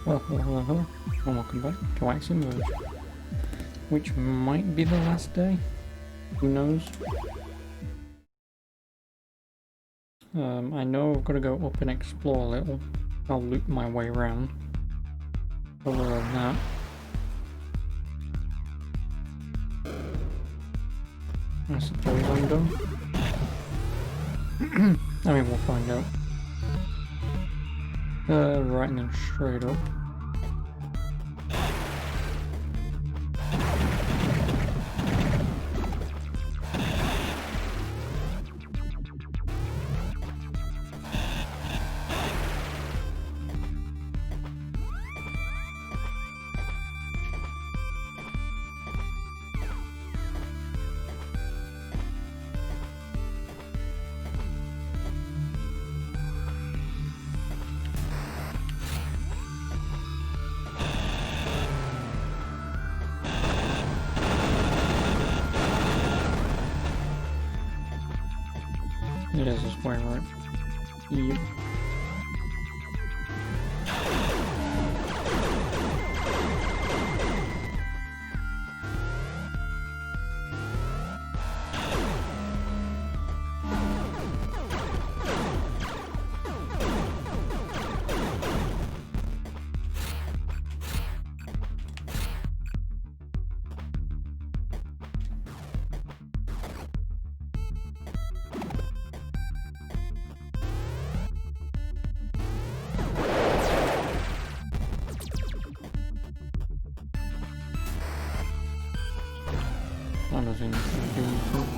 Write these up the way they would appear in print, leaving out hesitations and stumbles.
Well, hello, hello, and welcome back to Axiom Verge, which might be the last day. Who knows? I know I've got to go up and explore a little. I'll loop my way around. Other than that, I suppose I'm done. I mean, we'll find out. Right, and then straight up. It is this way, right? Yep. That doesn't do anything.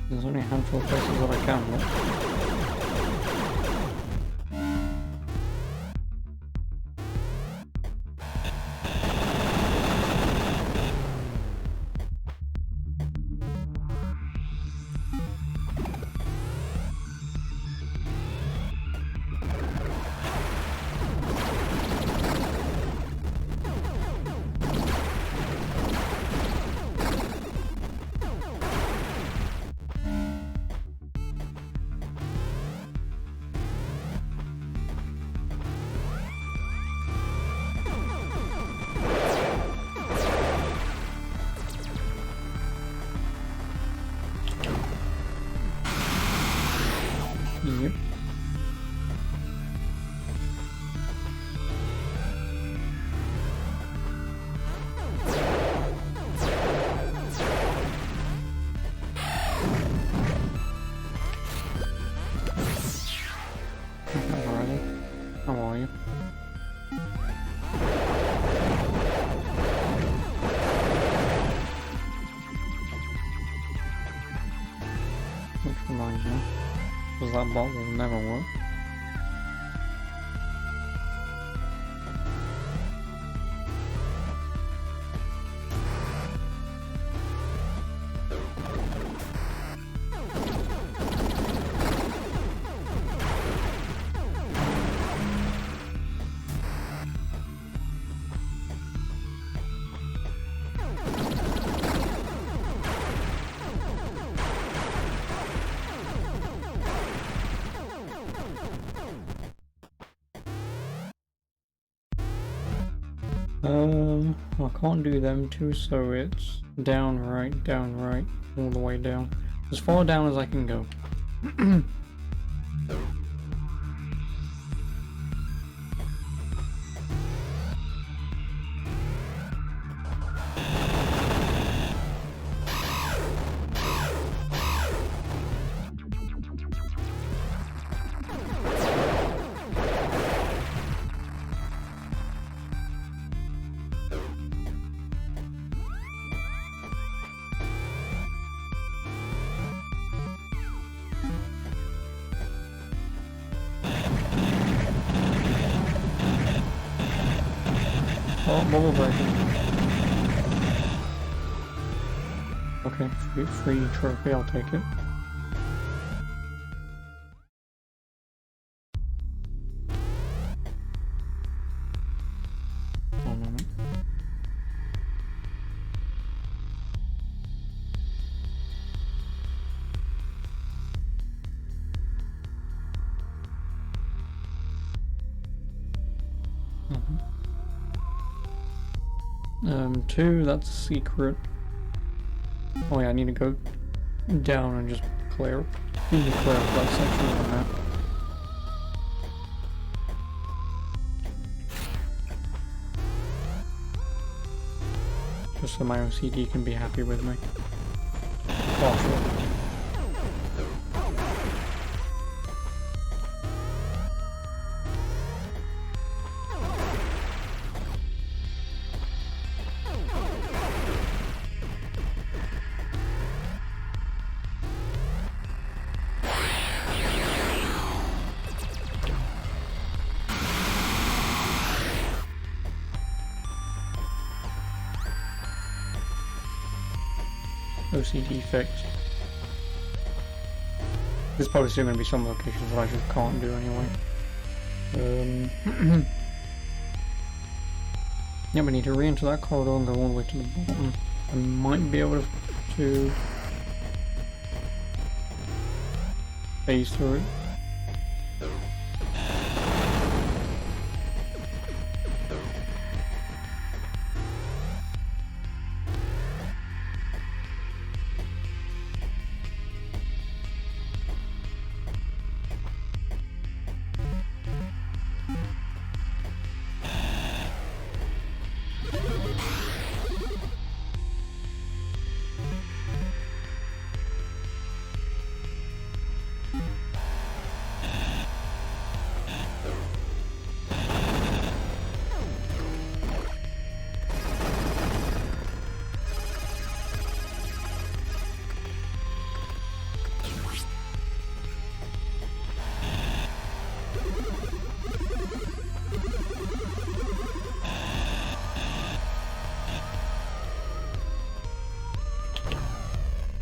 There's only a handful of places that I can look. Yep. Alrighty. How are you? Which reminds me, because that bot will never work. I can't do them two, so it's down, right, all the way down. As far down as I can go. Oh, mobile version. Okay, free trophy, I'll take it. One moment. Two, that's secret. Oh yeah, I need to go down and just clear up that section of the map. Just so my OCD can be happy with me. Oh, sure. OCD fixed. There's probably still going to be some locations that I just can't do anyway. Yeah, we need to re-enter that corridor and go all the way to the bottom. I might be able to phase through it.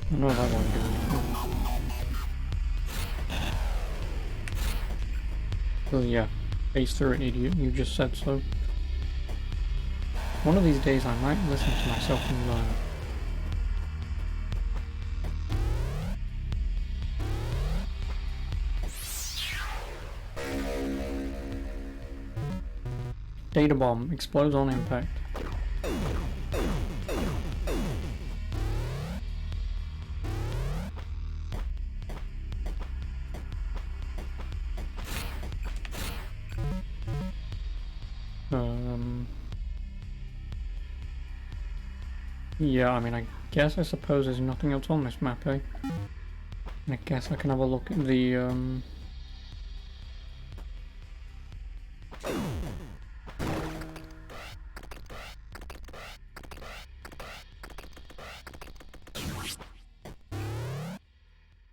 No, that won't do anything. So yeah, phase through it, idiot. You just said so. One of these days I might listen to myself and learn. Data bomb explodes on impact. Yeah, I mean, I suppose there's nothing else on this map, eh? And I guess I can have a look at the, I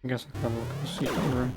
guess I can have a look at the secret room.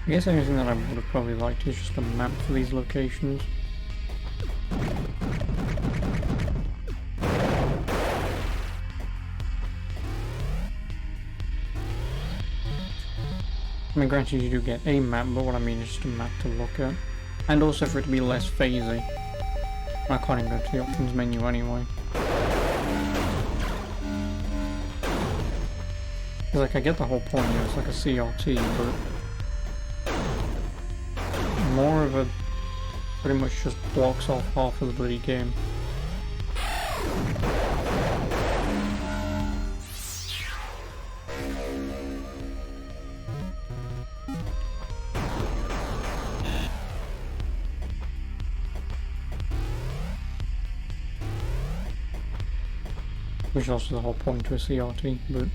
I guess anything that I would have probably liked is just a map for these locations. I mean, granted you do get a map, but what I mean is just a map to look at. And also for it to be less phasey. I can't even go to the options menu anyway. Because like, I get the whole point here, it's like a CRT, but more of a pretty much just blocks off half of the bloody game. Which is also the whole point to a CRT, but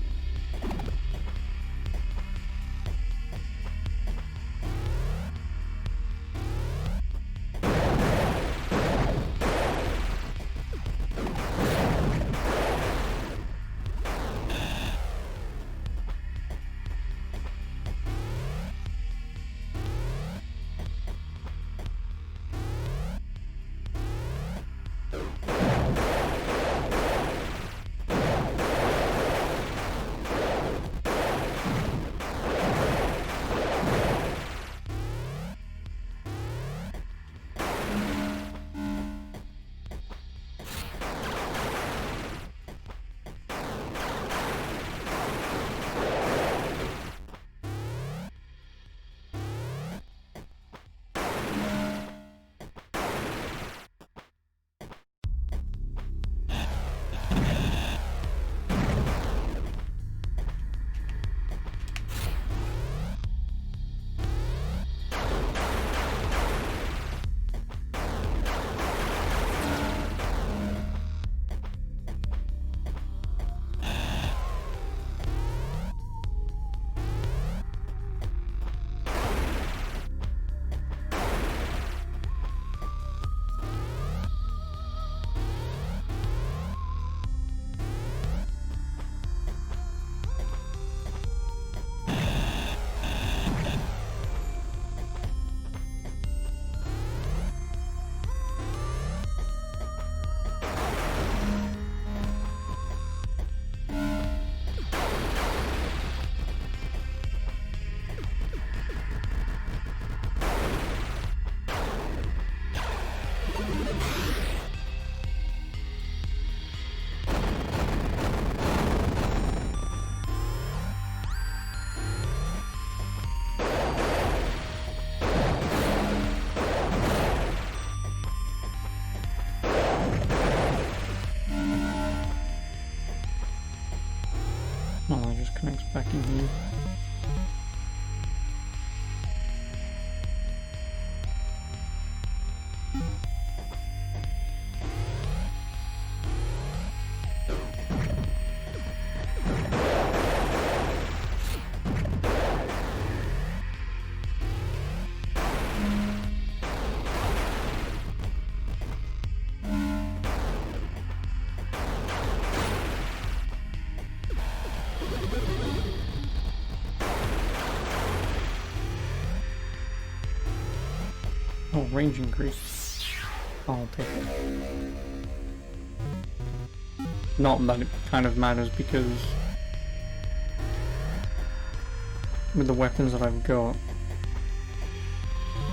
oh, it just connects back in here. Oh, range increase. I'll take it. Not that it kind of matters, because with the weapons that I've got,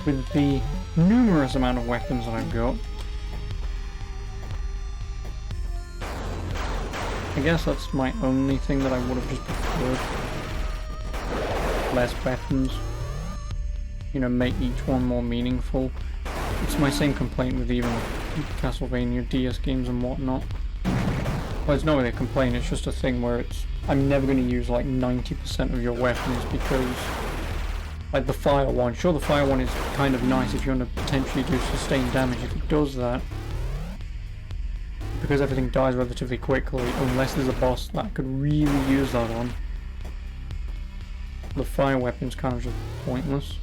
with the numerous amount of weapons that I've got, I guess that's my only thing that I would have just preferred. Less weapons. You know, make each one more meaningful. It's my same complaint with even Castlevania DS games and whatnot. Well, it's not really a complaint, it's just a thing where it's... I'm never going to use like 90% of your weapons because... Like the fire one, sure the fire one is kind of nice if you want to potentially do sustained damage if it does that. Because everything dies relatively quickly, unless there's a boss that I could really use that on. The fire weapon's kind of just pointless.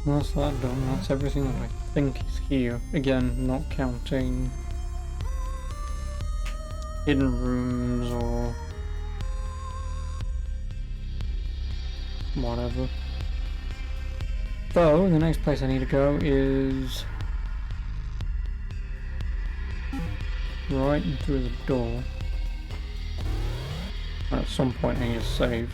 That's that done. That's everything that I think is here. Again, not counting hidden rooms or whatever. So, the next place I need to go is right in through the door. At some point I need to save.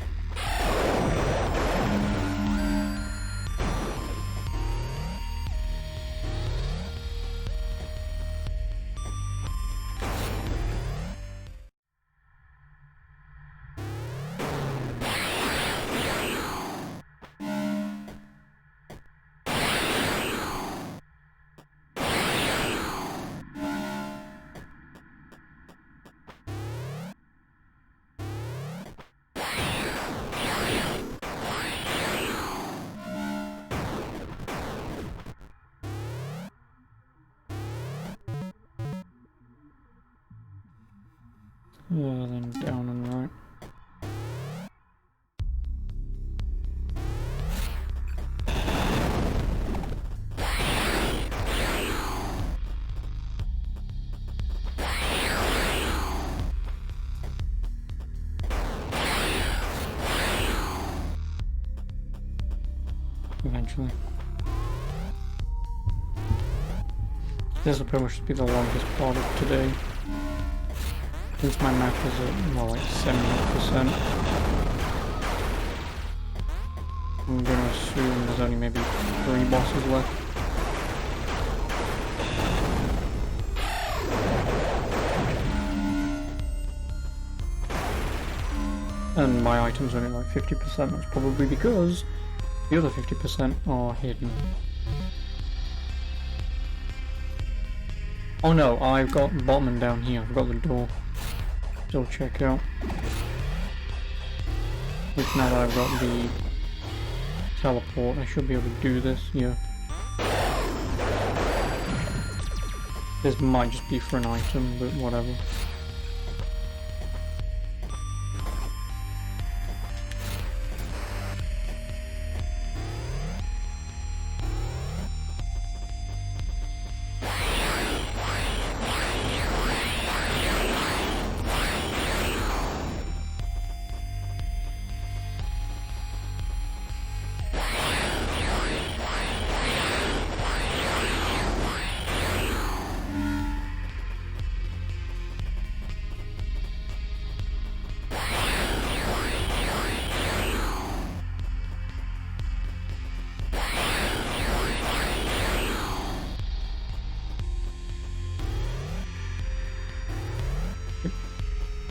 Then down and right. Eventually. This will pretty much be the longest part of today. Since my map is at, well, like 70%. I'm gonna assume there's only maybe 3 bosses left. And my items are only like 50%, that's probably because the other 50% are hidden. Oh no, I've got Botman down here, I've got the door. Still check out. Which now that I've got the teleport, I should be able to do this, yeah. This might just be for an item, but whatever.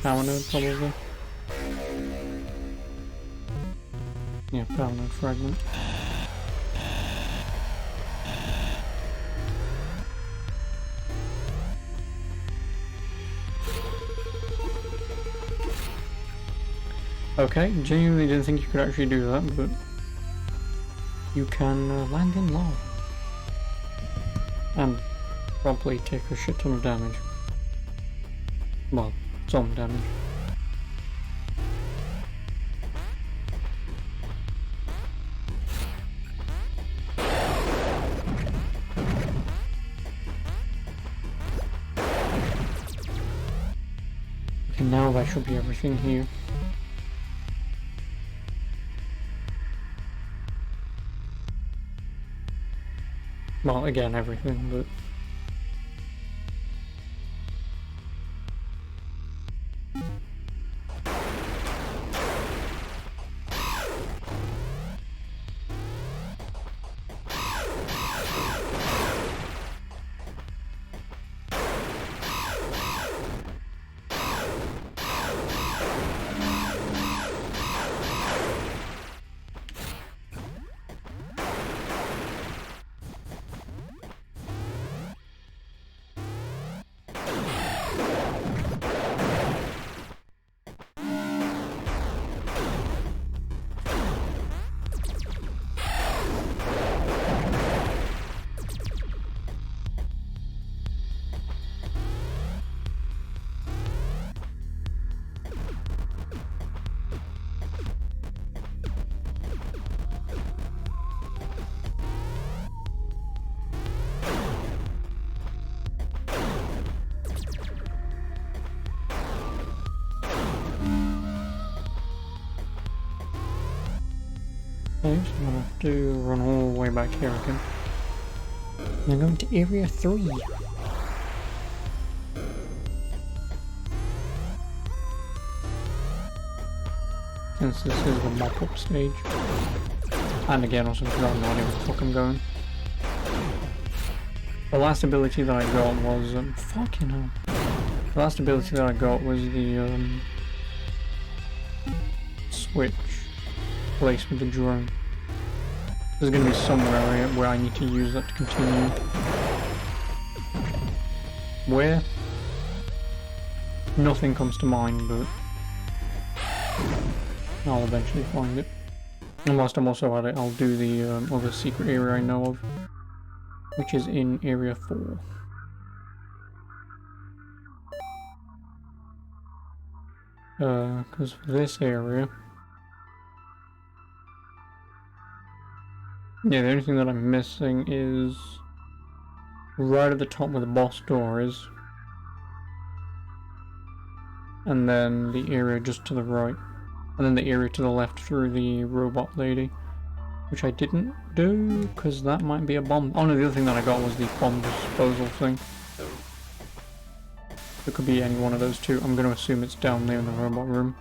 Power node, probably. Yeah, power node fragment. Okay, genuinely didn't think you could actually do that, but you can land in lava. And probably take a shit ton of damage. Well, some damage. Okay, now that should be everything here. Well, again, everything, but... Okay, so I'm gonna have to run all the way back here again. I'm going to Area 3. Since this is the mop-up stage. And again, also because I have no idea where the fuck I'm going. The last ability that I got was, fucking hell. The last ability that I got was the, switch place with the drone. There's gonna be somewhere where I need to use that to continue. Where? Nothing comes to mind, but I'll eventually find it. And whilst I'm also at it, I'll do the other secret area I know of, which is in Area 4. Because for this area... Yeah, the only thing that I'm missing is right at the top where the boss door is. And then the area just to the right. And then the area to the left through the robot lady. Which I didn't do, because that might be a bomb. Oh no, the other thing that I got was the bomb disposal thing. It could be any one of those two. I'm going to assume it's down there in the robot room.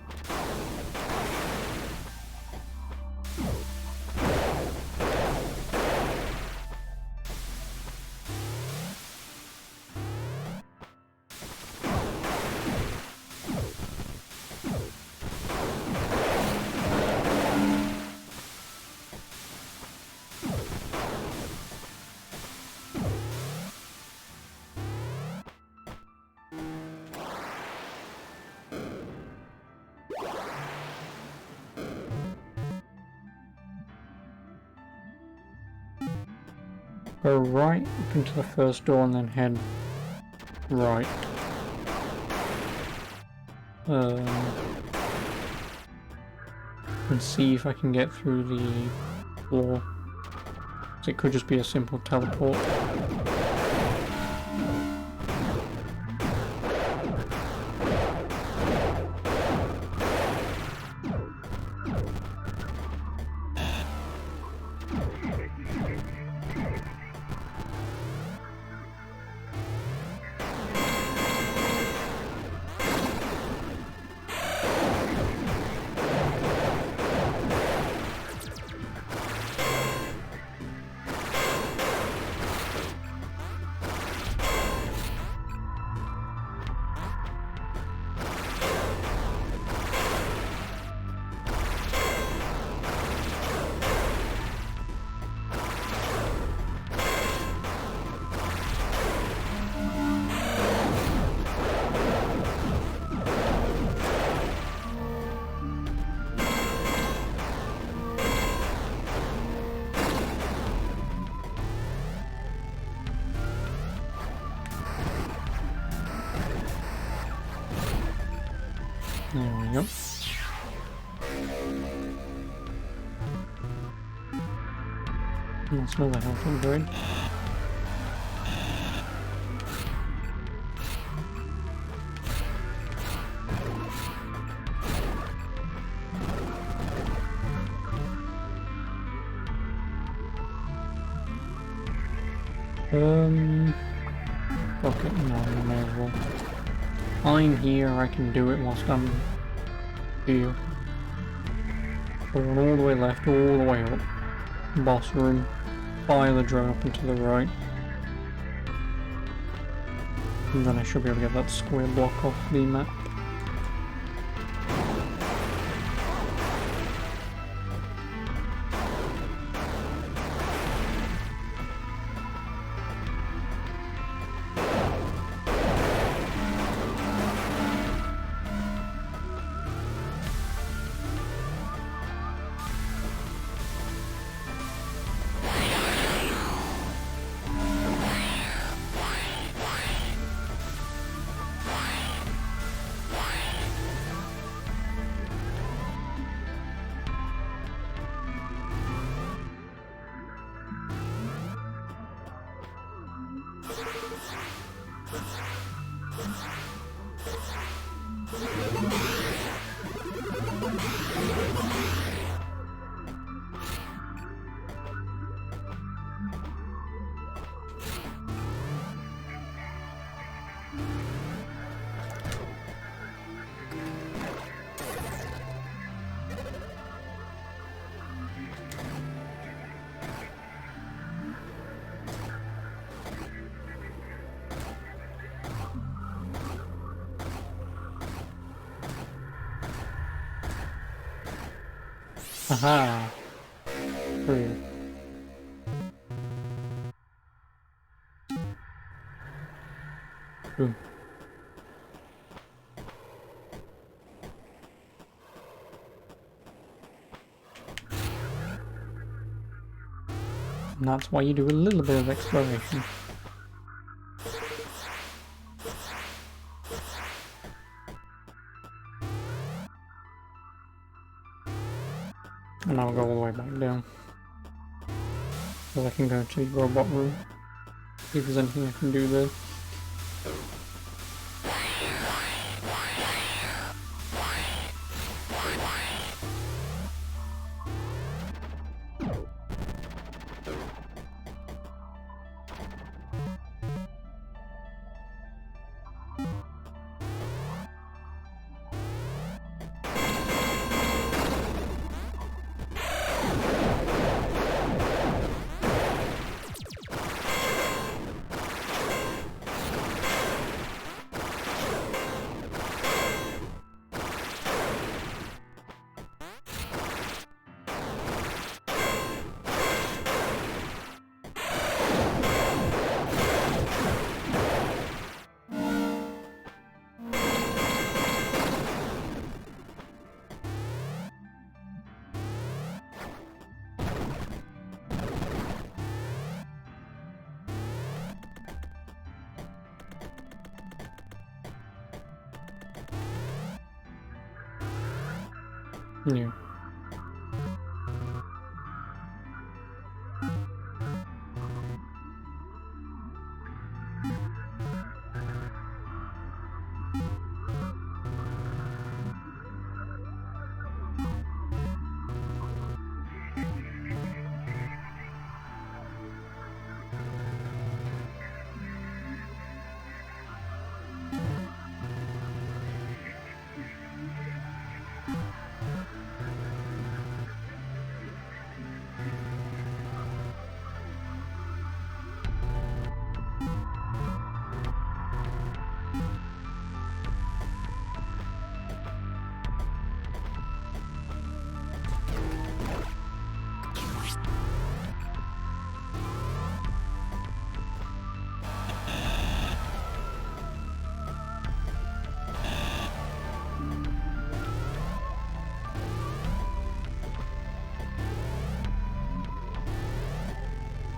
Go right up into the first door and then head right. And see if I can get through the floor. So it could just be a simple teleport. There we go. That's another health upgrade. Okay, no, I may as well. I'm here, I can do it whilst I'm here. Going all the way left, all the way up. Boss room. Fire the drone up and to the right. And then I should be able to get that square block off the map. Aha! True. Boom. And that's why you do a little bit of exploration. And I'll go all the way back down. So I can go to the robot room. See if there's anything I can do there. Yeah.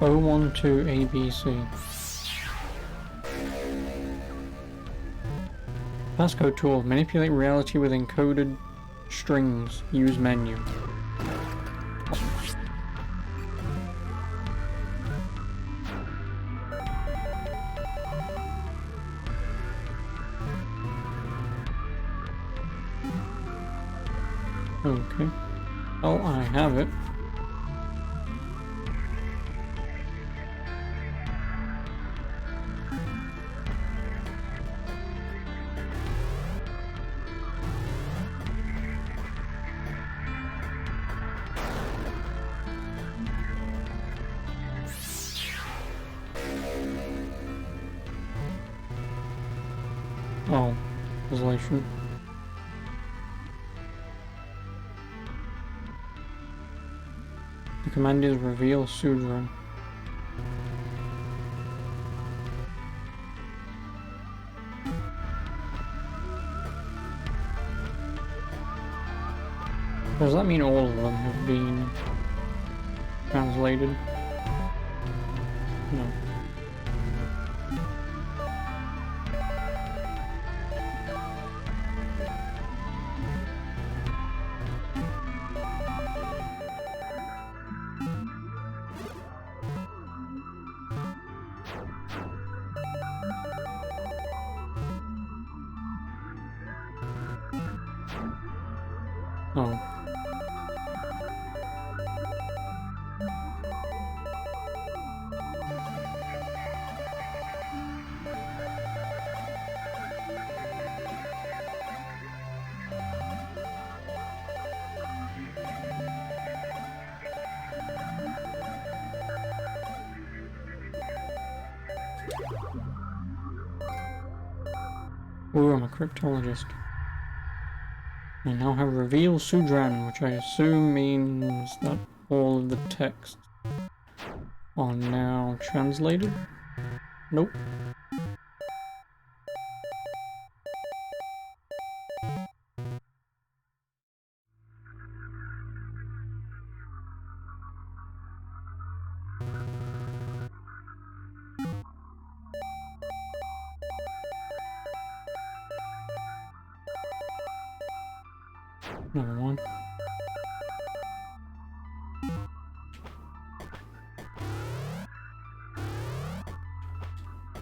O12 ABC. Passcode tool. Manipulate reality with encoded strings. Use menu. Okay. Oh, I have it. Oh, resolution. The command is reveal pseudo. Does that mean all of them have been translated? No. Oh. Ooh, I'm a cryptologist. We now have Reveal Sudran, which I assume means that all of the texts are now translated? Nope. Never mind.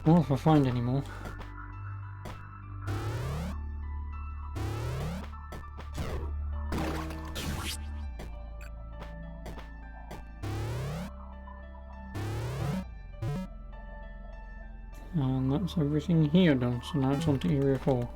Well, if I find any more. And that's everything here done, so now it's on to Area 4.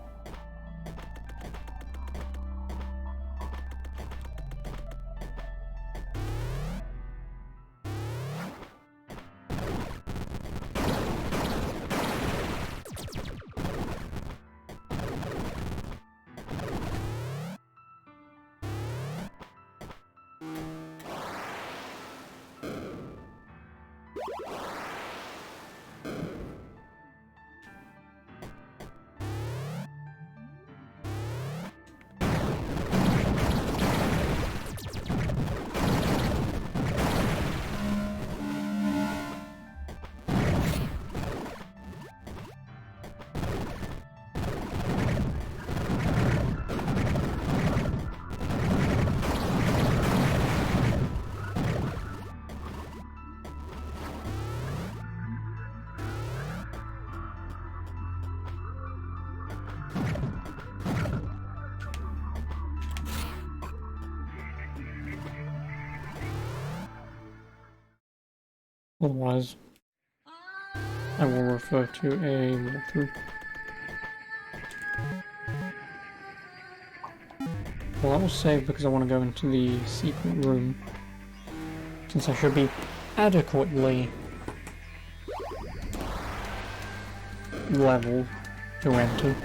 Otherwise, I will refer to a walkthrough. Well, I will save because I want to go into the secret room, since I should be adequately leveled to enter.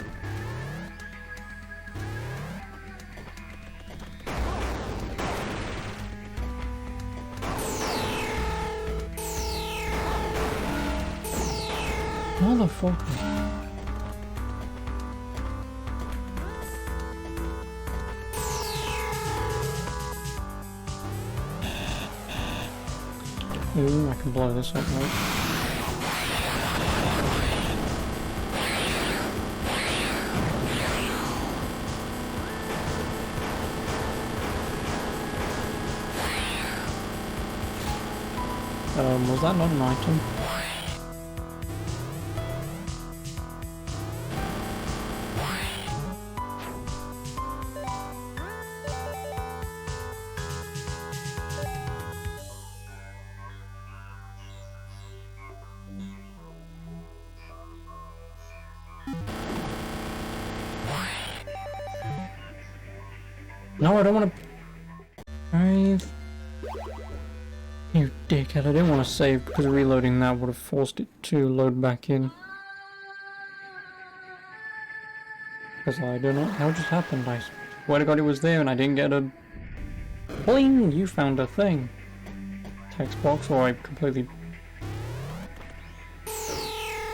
Motherfucker. Ooh, I can blow this up, right? Was that not an item? No, I don't want to save. You dickhead, I didn't want to save because reloading that would have forced it to load back in. Because I don't know how just happened. I swear to God it was there and I didn't get a... Bling! You found a thing. Text box, or I completely...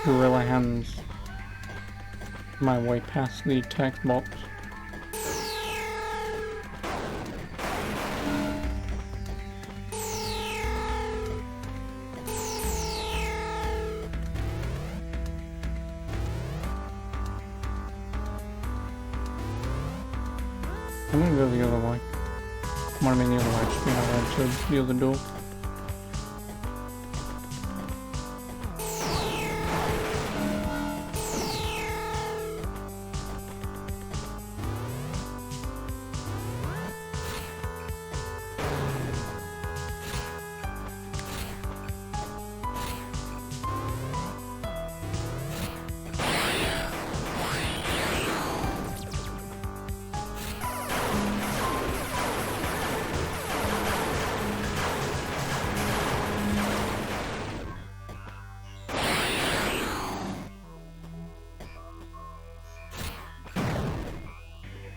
gorilla hands my way past the text box. I'm gonna go the other way. What I mean the other way, just being able to the other door.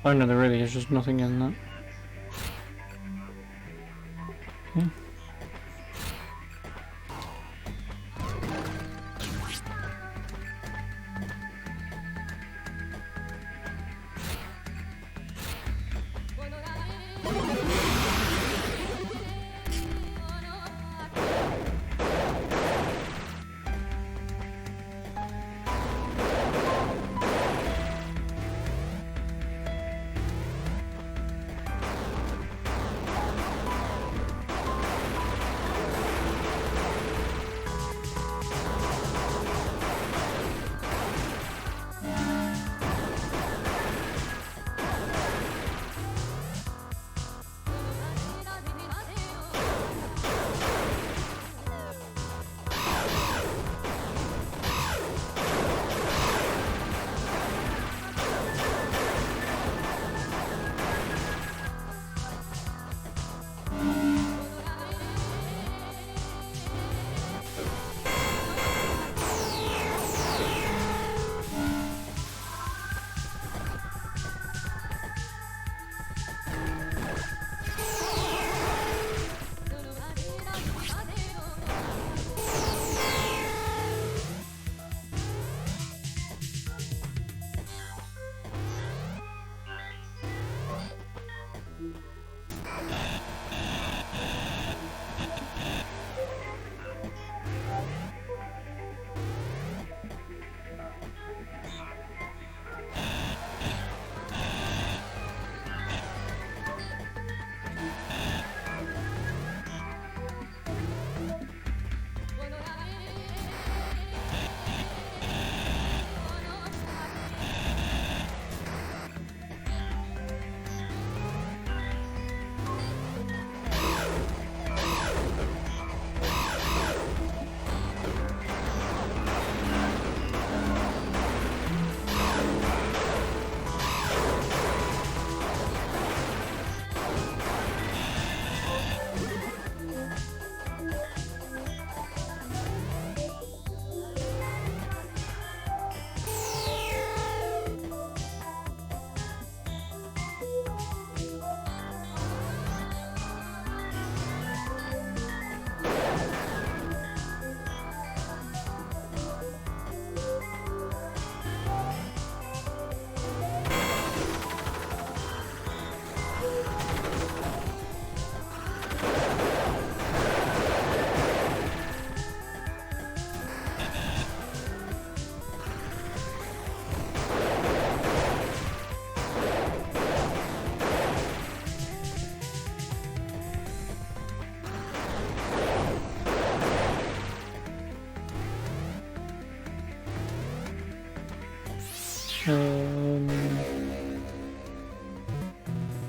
Oh no, there really is just nothing in that. Okay.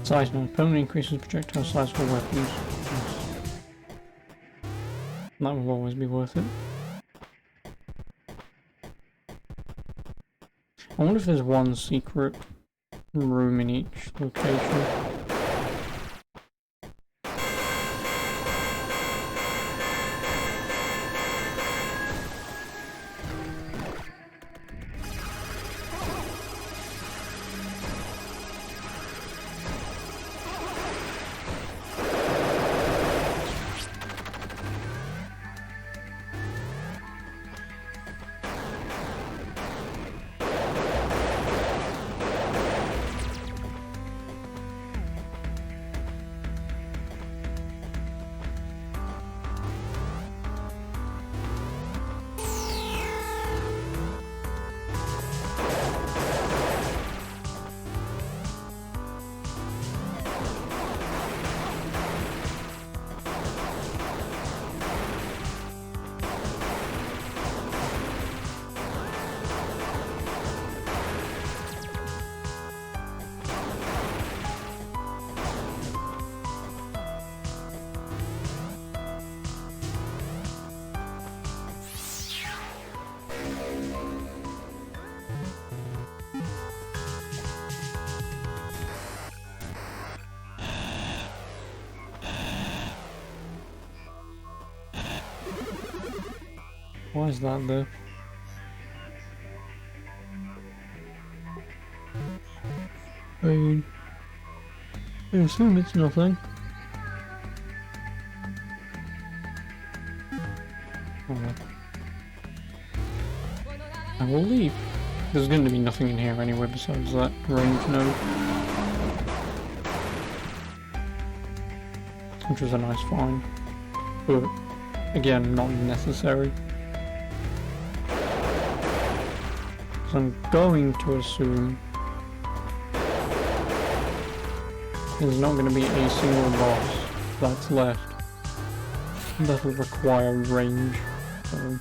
Size now permanently increases projectile size for weapons. Yes. That will always be worth it. I wonder if there's one secret room in each location. Why is that there? I assume it's nothing. Oh. I will leave. There's going to be nothing in here anyway besides that range node. Which was a nice find. But, again, not necessary. So I'm going to assume there's not going to be a single boss that's left that will require range. So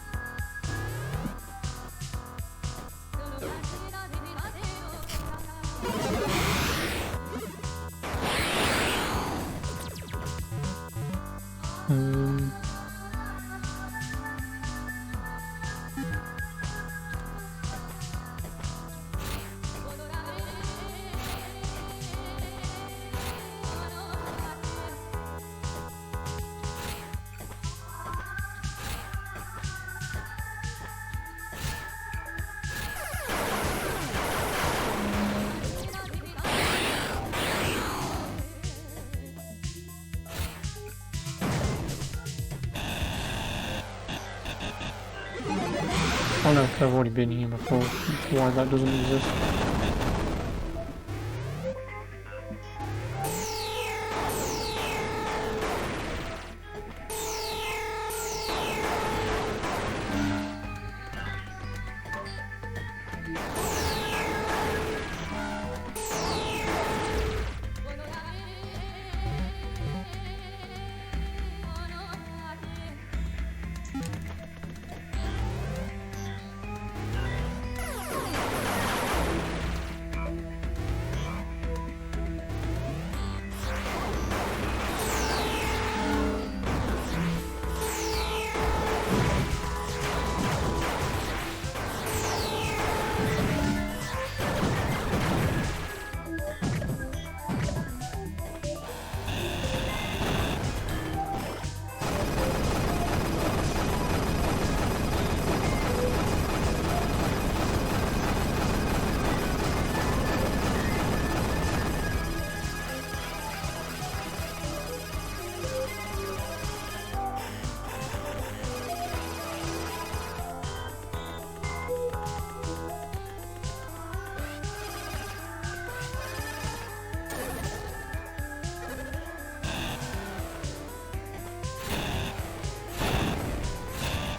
oh no, I've already been here before. That's why that doesn't exist.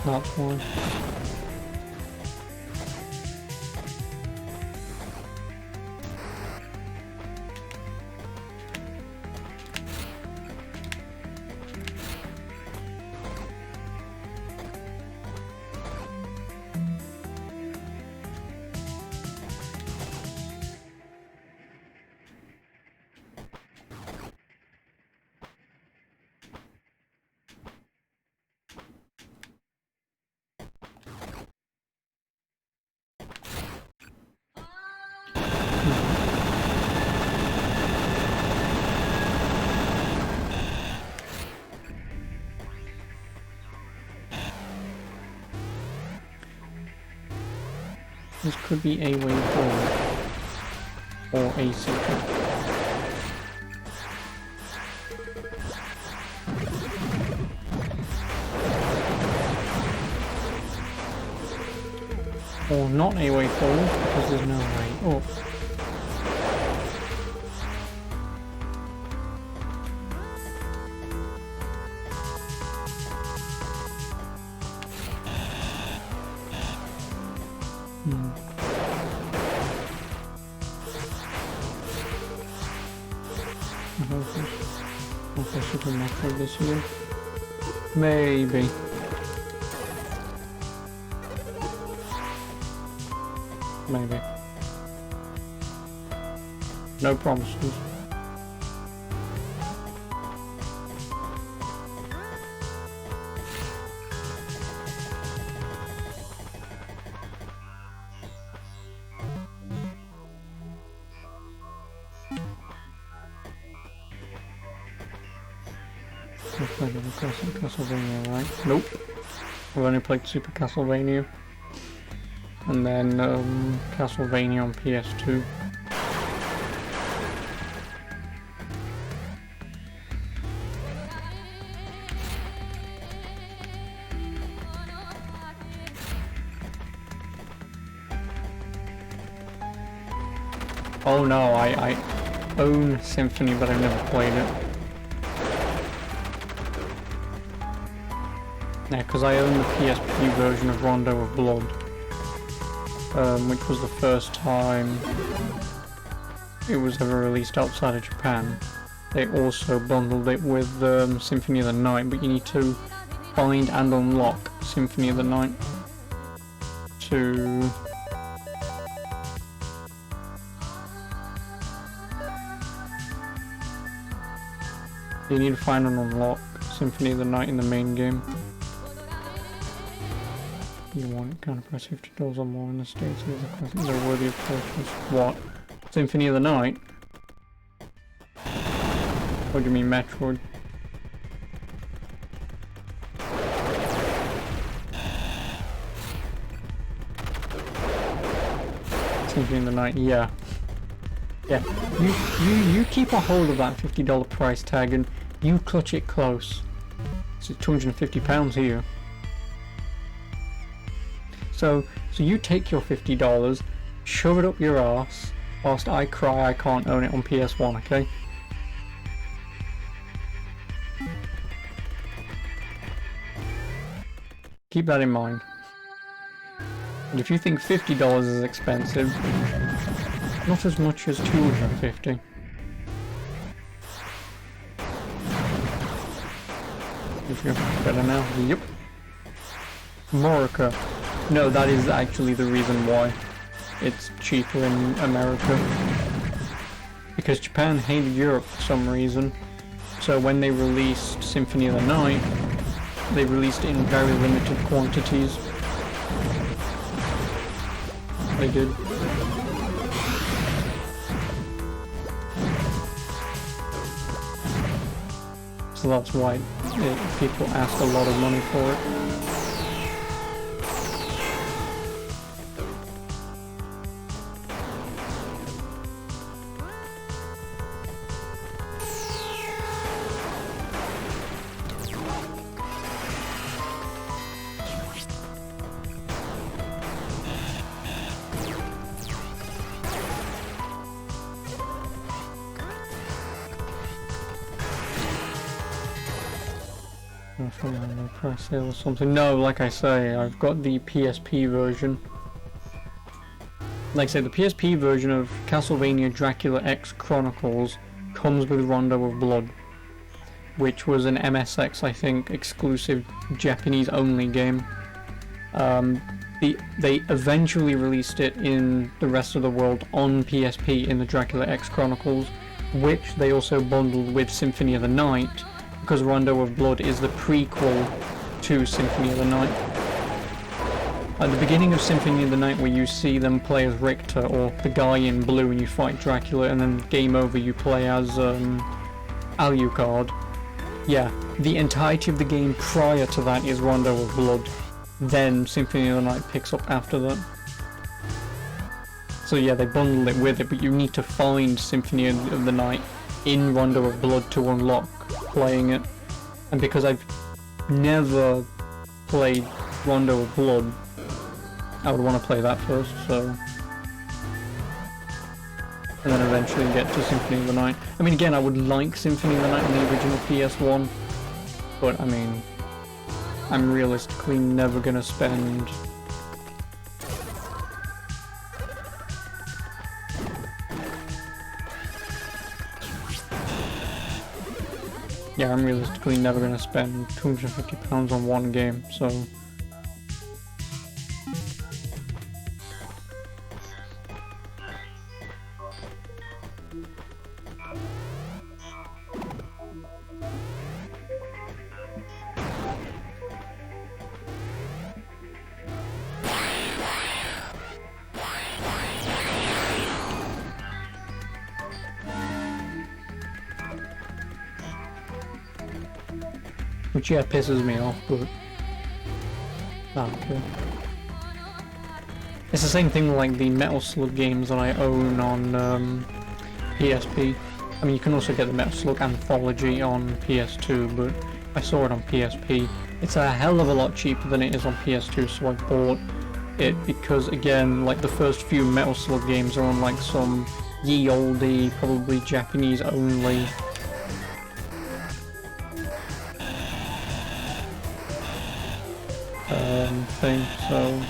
That's one. This could be a way forward, or a secret. Or not a way forward, because there's no way up. I should have not played this here. Maybe. Maybe. No promises. I've played the classic Castlevania, right? Nope. I've only played Super Castlevania. And then Castlevania on PS2. Oh no, I own Symphony, but I've never played it. Yeah, because I own the PSP version of Rondo of Blood, which was the first time it was ever released outside of Japan. They also bundled it with Symphony of the Night, but you need to find and unlock Symphony of the Night to... You need to find and unlock Symphony of the Night in the main game. You want it, kind of press $50 or more in the States. They're worthy of purchase. What? Symphony of the Night? What do you mean, Metroid? Symphony of the Night, yeah. Yeah, you keep a hold of that $50 price tag and you clutch it close. It's £250 here. So you take your $50, shove it up your arse, whilst I cry I can't own it on PS1, okay? Keep that in mind. And if you think $50 is expensive, not as much as $250. If you're better now, yep. Morica. No, that is actually the reason why it's cheaper in America. Because Japan hated Europe for some reason. So when they released Symphony of the Night, they released it in very limited quantities. They did. So that's why people ask a lot of money for it. Press sale or something. No, like I say, I've got the PSP version. Like I say, the PSP version of Castlevania Dracula X Chronicles comes with Rondo of Blood, which was an MSX, I think, exclusive Japanese only game. They eventually released it in the rest of the world on PSP in the Dracula X Chronicles, which they also bundled with Symphony of the Night, because Rondo of Blood is the prequel to Symphony of the Night. At the beginning of Symphony of the Night, where you see them play as Richter, or the guy in blue, and you fight Dracula, and then game over you play as Alucard. Yeah, the entirety of the game prior to that is Rondo of Blood. Then Symphony of the Night picks up after that. So yeah, they bundle it with it, but you need to find Symphony of the Night in Rondo of Blood to unlock playing it. And because I've never played Rondo of Blood, I would want to play that first, so... And then eventually get to Symphony of the Night. I mean, again, I would like Symphony of the Night on the original PS1, but I mean, I'm realistically never gonna spend... Yeah, I'm realistically never gonna spend £250 on one game, so... Which yeah, pisses me off, but... okay. It's the same thing with like the Metal Slug games that I own on PSP. I mean, you can also get the Metal Slug Anthology on PS2, but I saw it on PSP. It's a hell of a lot cheaper than it is on PS2, so I bought it because, again, like the first few Metal Slug games are on like some ye olde, probably Japanese only. Thing, so...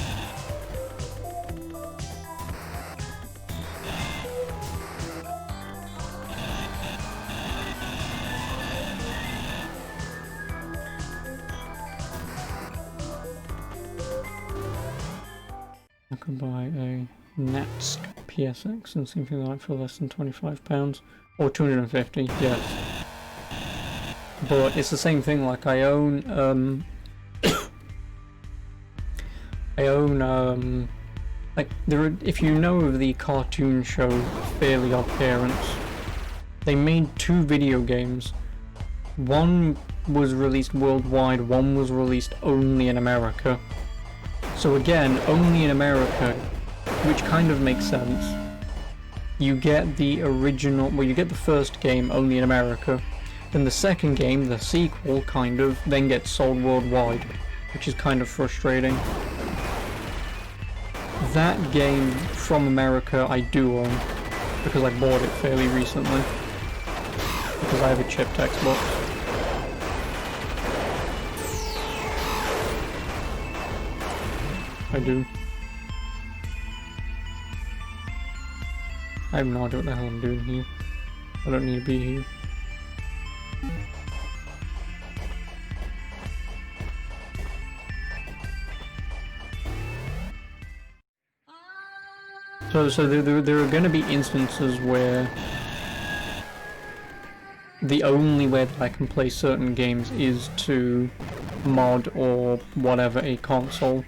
I could buy a Natsk PSX and something like for less than £25. Or 250, yes. But it's the same thing, like I own, like if you know of the cartoon show Fairly Odd Parents, they made 2 video games. One was released worldwide, one was released only in America. So again, only in America, which kind of makes sense. You get the original, well, you get the first game only in America, then the second game, the sequel, kind of, then gets sold worldwide, which is kind of frustrating. That game from America I do own, because I bought it fairly recently, because I have a chipped Xbox. I do. I have no idea what the hell I'm doing here. I don't need to be here. So there are going to be instances where the only way that I can play certain games is to mod or whatever a console.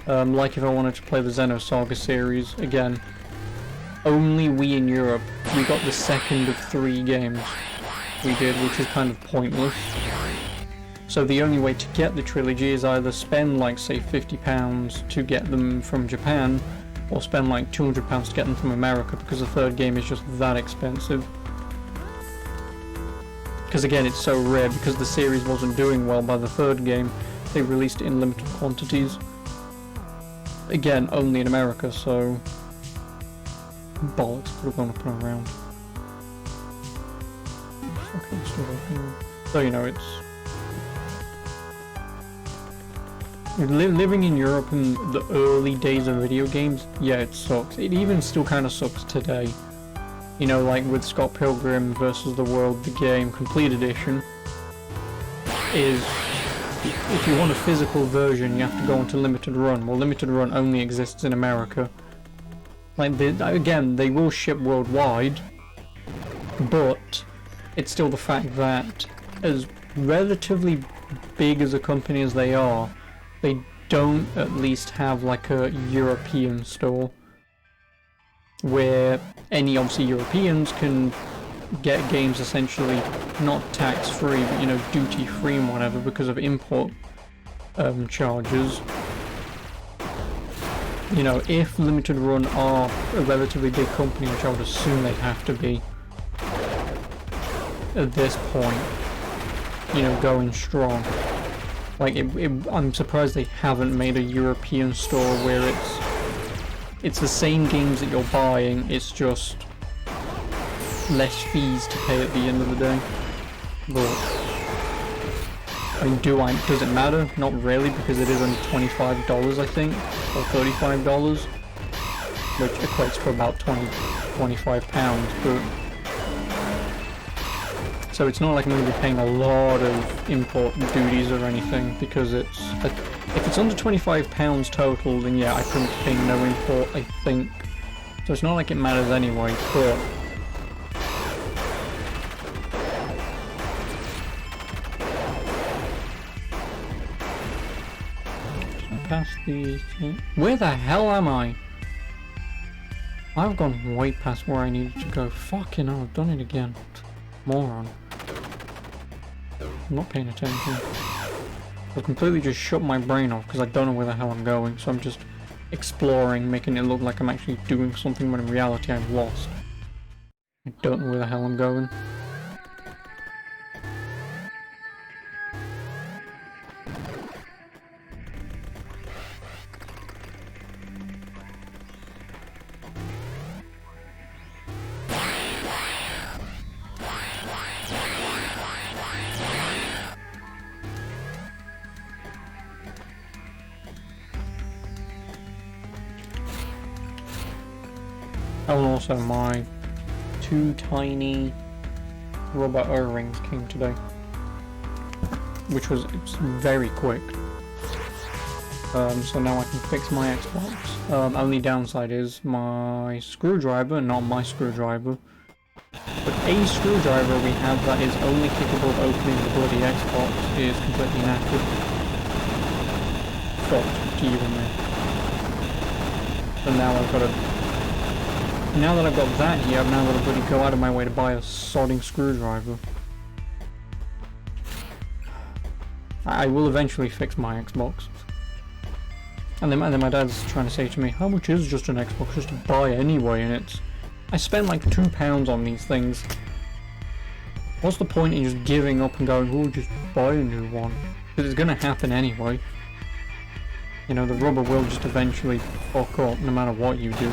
Like if I wanted to play the Xenosaga series, again, only we in Europe, we got the second of 3 games we did, which is kind of pointless. So the only way to get the trilogy is either spend like say £50 to get them from Japan, or spend like £200 to get them from America, because the third game is just that expensive. Because again, it's so rare, because the series wasn't doing well by the third game, they released it in limited quantities. Again, only in America, so... bollocks, we're gonna put around. Fucking still working. So, you know, it's... living in Europe in the early days of video games, yeah, it sucks. It even still kind of sucks today. You know, like with Scott Pilgrim vs. the World, the game, Complete Edition, is... if you want a physical version, you have to go into Limited Run. Well, Limited Run only exists in America. Like, again, they will ship worldwide, but it's still the fact that, as relatively big as a company as they are, they don't at least have like a European store where any, obviously, Europeans can get games essentially not tax-free, but, you know, duty-free and whatever because of import charges. You know, if Limited Run are a relatively big company, which I would assume they'd have to be at this point, you know, going strong. Like, I'm surprised they haven't made a European store where it's the same games that you're buying, it's just less fees to pay at the end of the day. But I mean, does it matter? Not really, because it is only $25, I think, or $35, which equates to about £25, but so it's not like I'm going to be paying a lot of import duties or anything, because it's if it's under £25 total, then yeah, I couldn't pay no import, I think. So it's not like it matters anyway, but past the... where the hell am I? I've gone way past where I needed to go. Fucking hell, I've done it again. Moron. I'm not paying attention. I've completely just shut my brain off because I don't know where the hell I'm going, so I'm just exploring, making it look like I'm actually doing something when in reality I'm lost. I don't know where the hell I'm going. Oh, and also my 2 tiny rubber O-rings came today, which was very quick. So now I can fix my Xbox. Only downside is my screwdriver, not my screwdriver, but a screwdriver we have that is only capable of opening the bloody Xbox is completely knackered. Fucked to you and me. So now I've got to... Now that I've got that here, I've now got to bloody go out of my way to buy a sodding screwdriver. I will eventually fix my Xbox. And then my dad's trying to say to me, how much is just an Xbox just to buy anyway? And it's... I spend like £2 on these things. What's the point in just giving up and going, oh, just buy a new one? Because it's going to happen anyway. You know, the rubber will just eventually fuck up no matter what you do.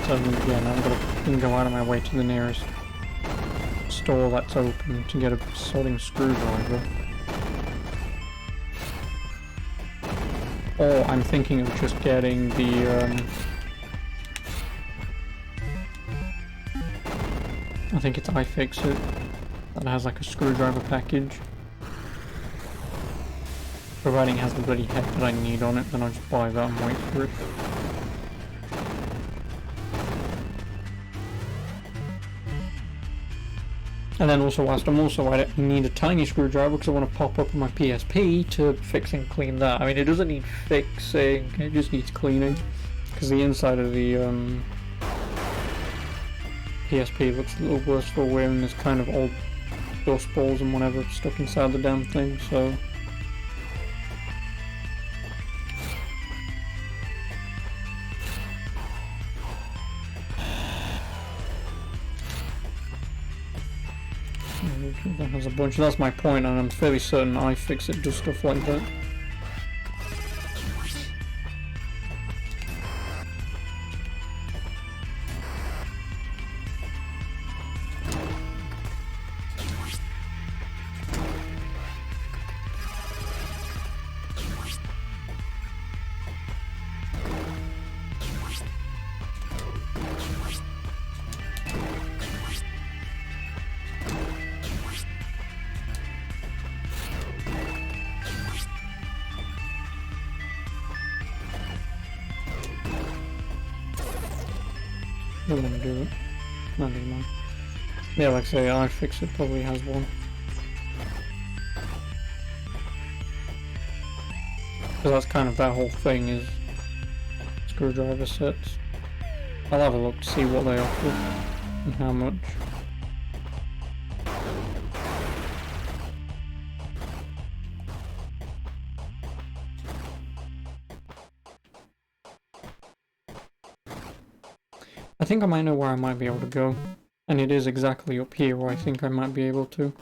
So again, I'm gonna go out of my way to the nearest store that's open to get a soldering screwdriver. Or I'm thinking of just getting the I think it's iFixit that has like a screwdriver package. Providing it has the bloody head that I need on it, then I'll just buy that and wait for it. And then also, whilst I'm also at it, I need a tiny screwdriver because I want to pop up my PSP to fix and clean that. I mean, it doesn't need fixing, it just needs cleaning. Because the inside of the PSP looks a little worse for wear, and there's kind of old dust balls and whatever stuck inside the damn thing, so... That has a bunch. That's my point, and I'm fairly certain iFixit does stuff like that. I'm gonna do it. No, never mind. Yeah, like I say, iFixit probably has one. Because that's kind of that whole thing is screwdriver sets. I'll have a look to see what they offer and how much. I think I might know where I might be able to go, and it is exactly up here where I think I might be able to.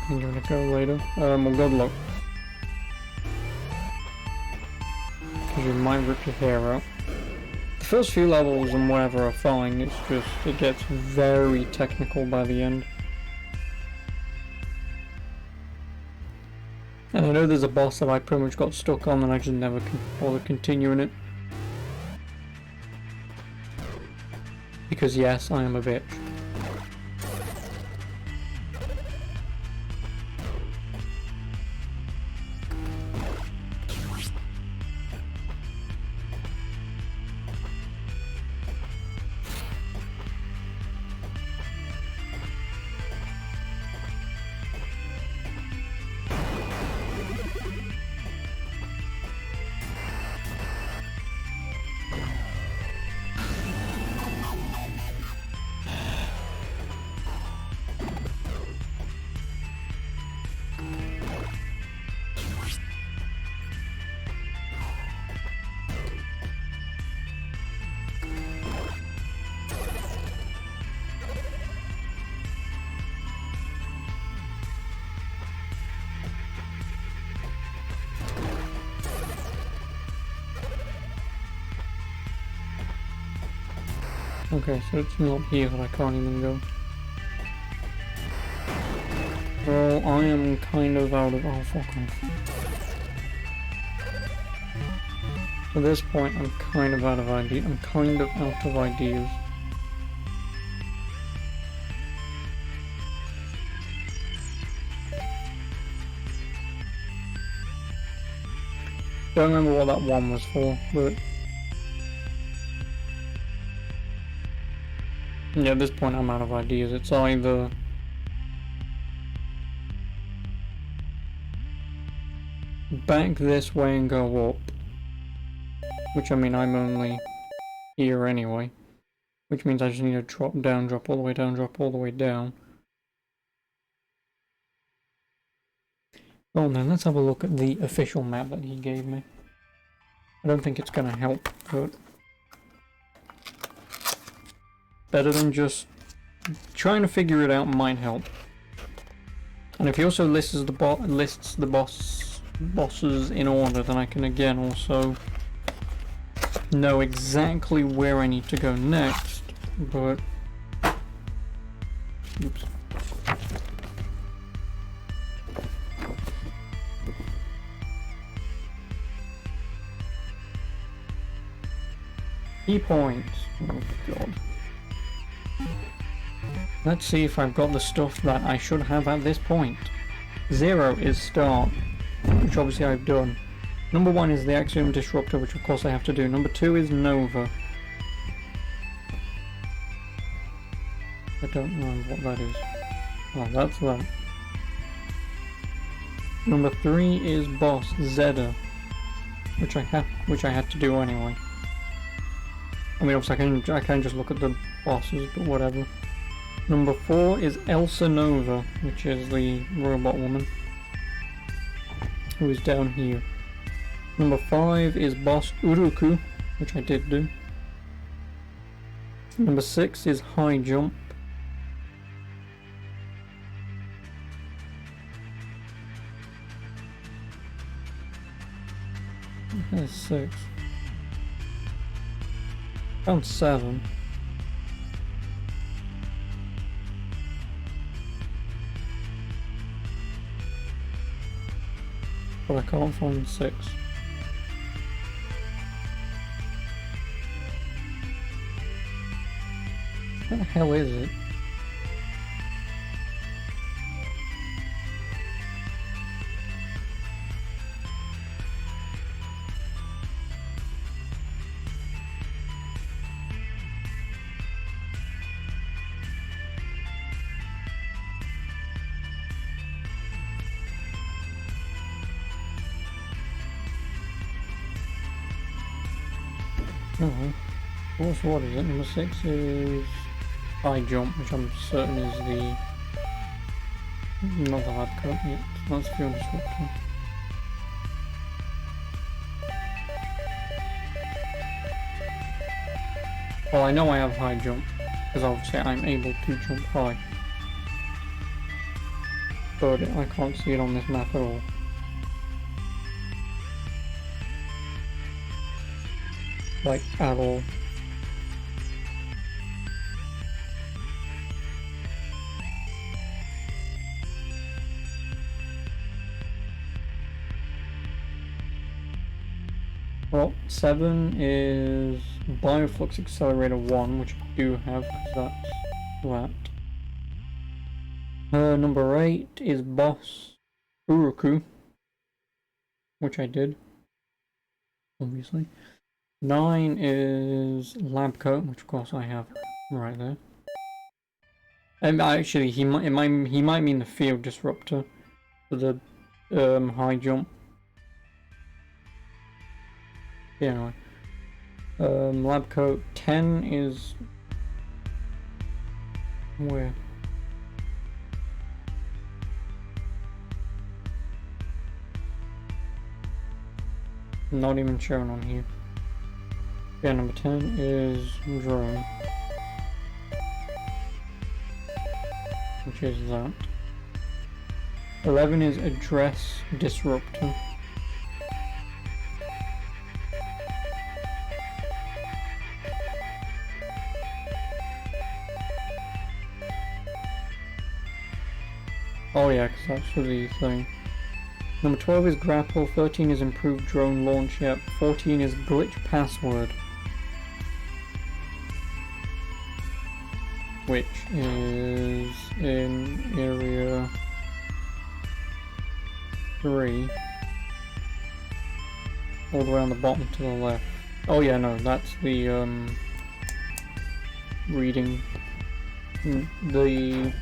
I'm gonna go later. Well, good luck. Because you might rip your hair out. The first few levels and whatever are fine, it's just, it gets very technical by the end. And I know there's a boss that I pretty much got stuck on and I just never bothered continuing it. Because yes, I am a bitch. Okay, so it's not here that I can't even go. Well, I am kind of out of... oh, fuck off. At this point, I'm kind of out of ideas. Don't remember what that one was for, but... yeah, at this point I'm out of ideas. It's either... back this way and go up. Which, I mean, I'm only here anyway. Which means I just need to drop down, drop all the way down, drop all the way down. Well then, let's have a look at the official map that he gave me. I don't think it's gonna help, but... better than just trying to figure it out might help. And if he also lists the bosses in order, then I can again also know exactly where I need to go next, but... oops. Key points. Oh god. Let's see if I've got the stuff that I should have at this point. 0 is start, which obviously I've done. Number 1 is the Axiom Disruptor, which of course I have to do. Number 2 is Nova. I don't know what that is. Oh, that's that. Number 3 is Boss Zeta, which I had to do anyway. I mean, obviously I can just look at the bosses, but whatever. Number 4 is Elsa Nova, which is the robot woman, who is down here. Number 5 is Boss Uruku, which I did do. Number 6 is High Jump. There's 6. Found 7. But I can't find 6. Where the hell is it? What is it? Number 6 is High Jump, which I'm certain is the... not the hard cut yet. That's the Disruptor. Well, I know I have High Jump, because obviously I'm able to jump high. But I can't see it on this map at all. Like, at all. Well, 7 is Bioflux Accelerator 1, which I do have, because that's that. Number 8 is Boss Uruku, which I did, obviously. 9 is Lab Coat, which of course I have right there. And actually, he might mean the Field Disruptor for the high jump. Yeah, anyway. Lab Coat 10 is where? Not even shown on here. Yeah, number 10 is Drone, which is that. 11 is Address Disruptor. Oh yeah, because that's for the thing. Number 12 is Grapple, 13 is Improved Drone Launch, yep, 14 is Glitch Password, which is in Area 3, all the way on the bottom to the left. Oh yeah, no, that's the, reading, the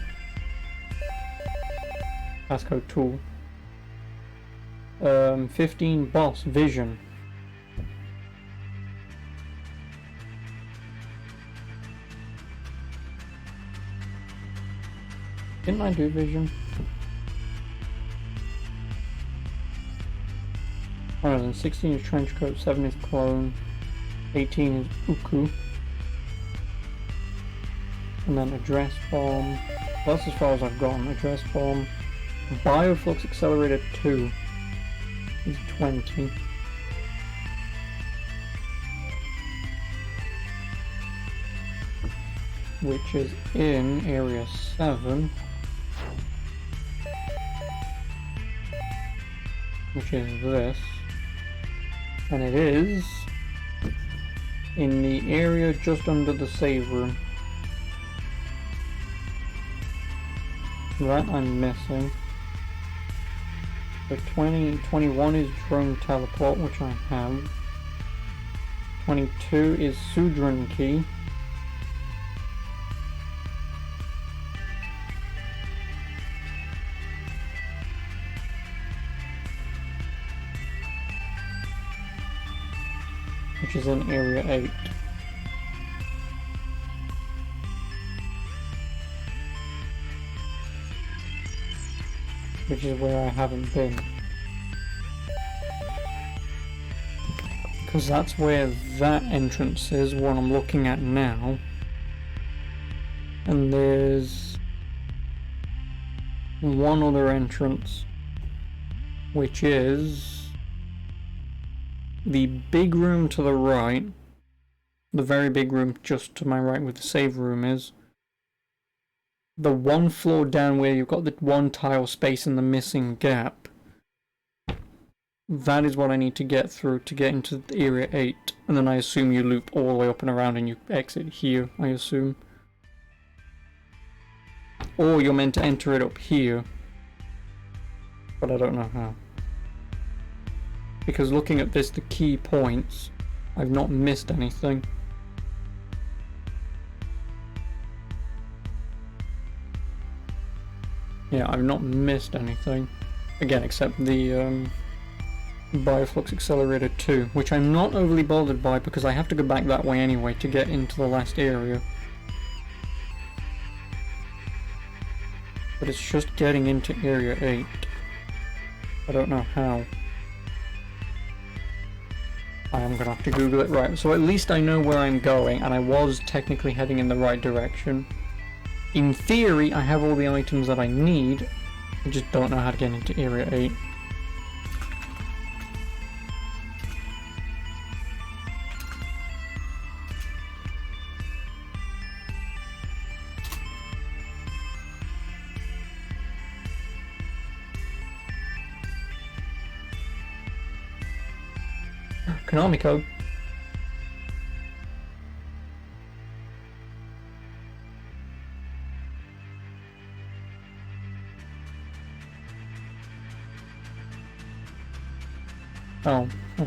passcode tool. 15 Boss Vision. Didn't I do Vision? Oh, then 16 is Trenchcoat, 7 is Clone, 18 is Uku, and then Address Bomb. That's as far as I've gone. Address Bomb. Bioflux Accelerator 2 is 20. Which is in Area 7. Which is this. And it is in the area just under the save room. That I'm missing. So 21 is Drone Teleport, which I have. 22 is Sudran Key. Which is in Area 8. Which is where I haven't been. Because that's where that entrance is, what I'm looking at now. And there's one other entrance, which is the big room to the right. The very big room just to my right where the save room is. The one floor down where you've got the one tile space and the missing gap. That is what I need to get through to get into Area 8. And then I assume you loop all the way up and around and you exit here, I assume. Or you're meant to enter it up here. But I don't know how. Because looking at this, the key points, I've not missed anything. Yeah, I've not missed anything. Again, except the Bioflux Accelerator 2, which I'm not overly bothered by because I have to go back that way anyway to get into the last area. But it's just getting into Area 8. I don't know how. I am gonna have to Google it. Right, so at least I know where I'm going, and I was technically heading in the right direction. In theory, I have all the items that I need, I just don't know how to get into Area 8. Konami code. Oh. Huh.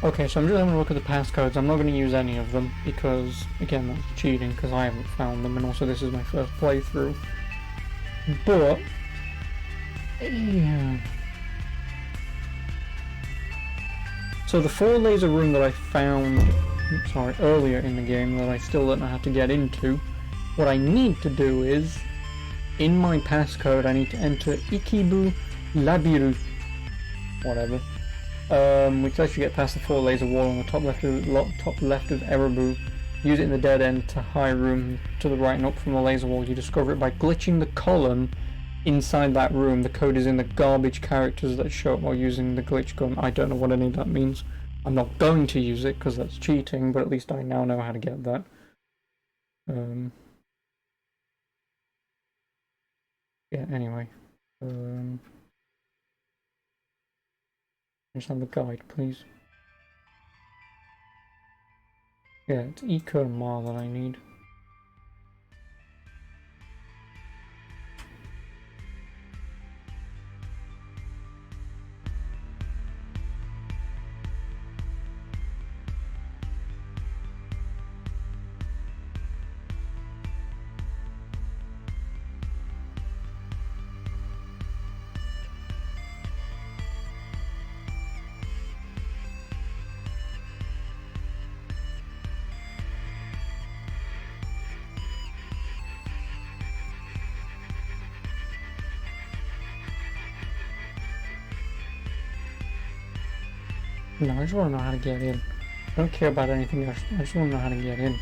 Okay, so I'm just having a look at the passcodes. I'm not going to use any of them because, again, that's cheating because I haven't found them, and also this is my first playthrough. But yeah. So the 4 laser room that I found, earlier in the game that I still don't know how to get into, what I need to do is, in my passcode, I need to enter Ikibu Labiru, whatever. Which lets you get past the 4 laser wall on the top left of Erebu. Use it in the dead end to high room to the right and up from the laser wall. You discover it by glitching the column inside that room. The code is in the garbage characters that show up while using the glitch gun. I don't know what any of that means. I'm not going to use it because that's cheating, but at least I now know how to get that. Yeah, anyway. Just have the guide, please. Yeah, it's Eco and Mar that I need. No, I just want to know how to get in. I don't care about anything else. I just want to know how to get in.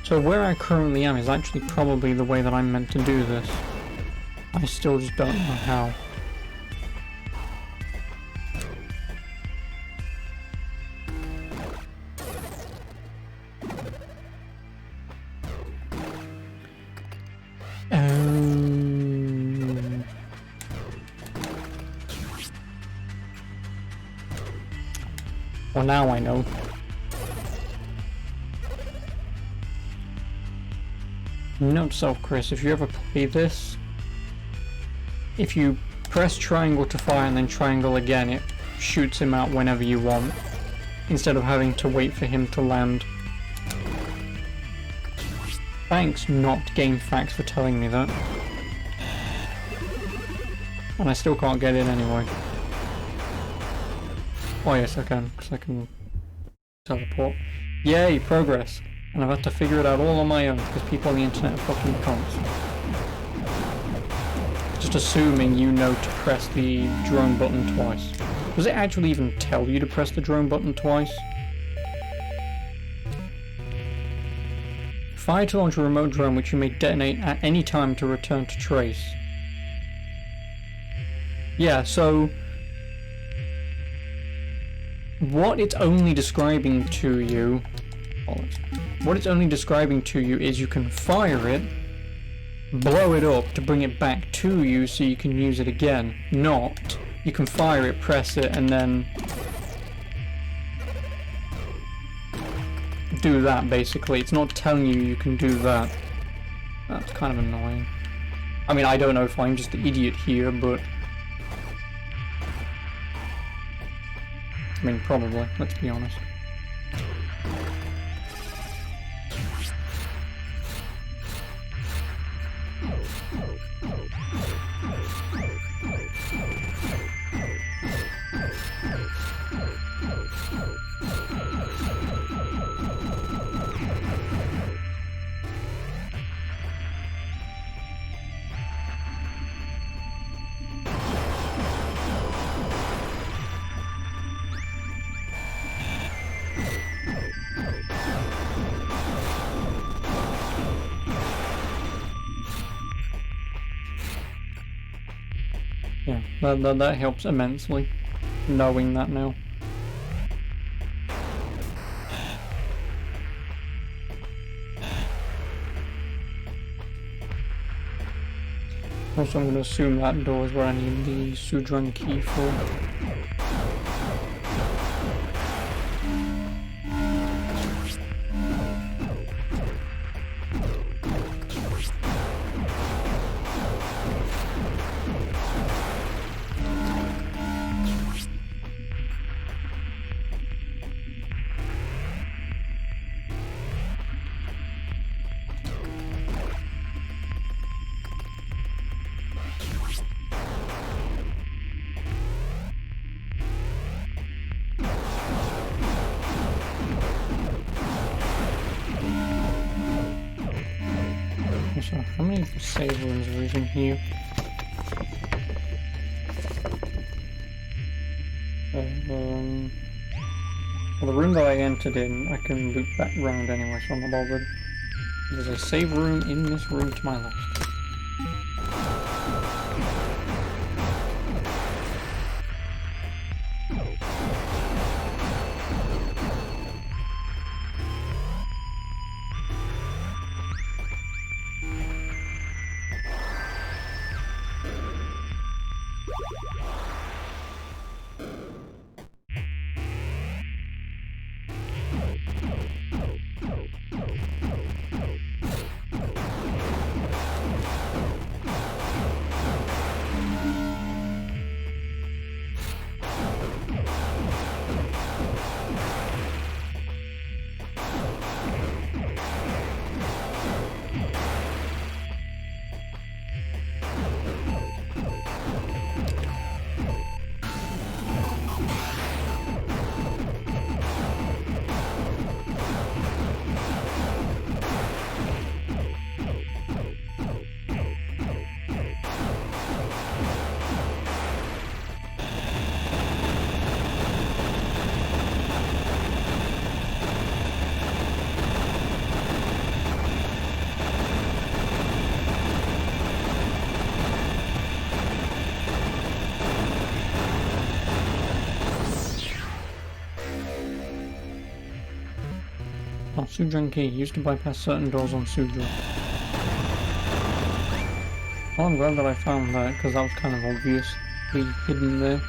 So where I currently am is actually probably the way that I'm meant to do this. I still just don't know how. Well, now I know. Note to self, Chris, if you ever play this, if you press triangle to fire and then triangle again, it shoots him out whenever you want, instead of having to wait for him to land. Thanks, not GameFAQs, for telling me that. And I still can't get in anyway. Oh yes, I can, because I can teleport. Yay, progress! And I've had to figure it out all on my own, because people on the internet are fucking cunts. Just assuming you know to press the drone button twice. Does it actually even tell you to press the drone button twice? Fire to launch a remote drone which you may detonate at any time to return to trace. Yeah, so what it's only describing to you, is you can fire it, blow it up to bring it back to you so you can use it again. Not, you can fire it, press it, and then do that, basically. It's not telling you you can do that. That's kind of annoying. I mean, I don't know if I'm just the idiot here, but... I mean, probably, let's be honest. Yeah, that helps immensely, knowing that now. Also, I'm going to assume that door is where I need the Sudran key for. So, how many save rooms are even here? Well, the room that I entered in, I can loop back round anyway, so I'm not bothered. There's a save room in this room to my left. Oh, Sudran key used to bypass certain doors on Sudran. Oh, I'm glad that I found that, because that was kind of obviously hidden there.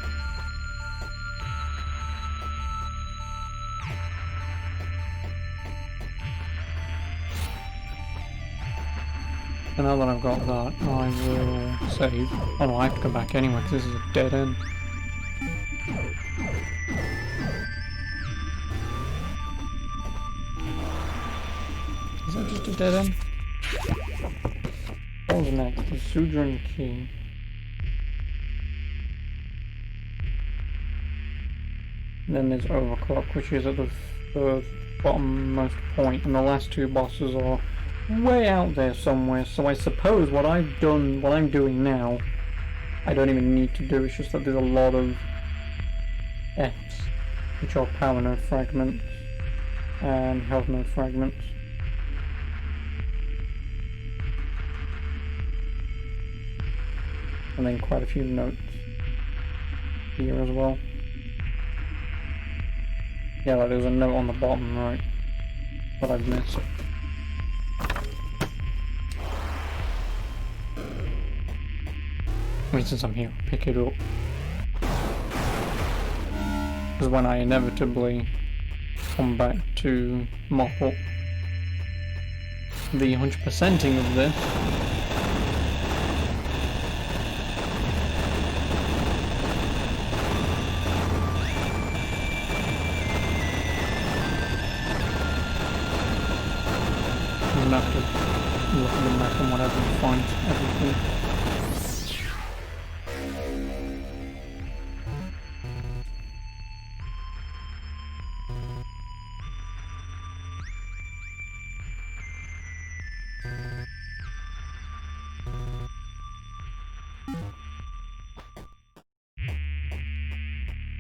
And now that I've got that, I will save. Oh no, I have to go back anyway, because this is a dead end. Is that just a dead end? What was next? The Sudran key. And then there's Overclock, which is at the third bottommost point, and the last two bosses are way out there somewhere. So I suppose what I'm doing now, I don't even need to do. It's just that there's a lot of Fs, which are power node fragments and health node fragments. And then quite a few notes here as well. Yeah, like there's a note on the bottom right that I've missed. I mean, since I'm here, I'll pick it up. Because when I inevitably come back to mop up, the 100%ing of this. I'm gonna have to look at the map and whatever and find everything.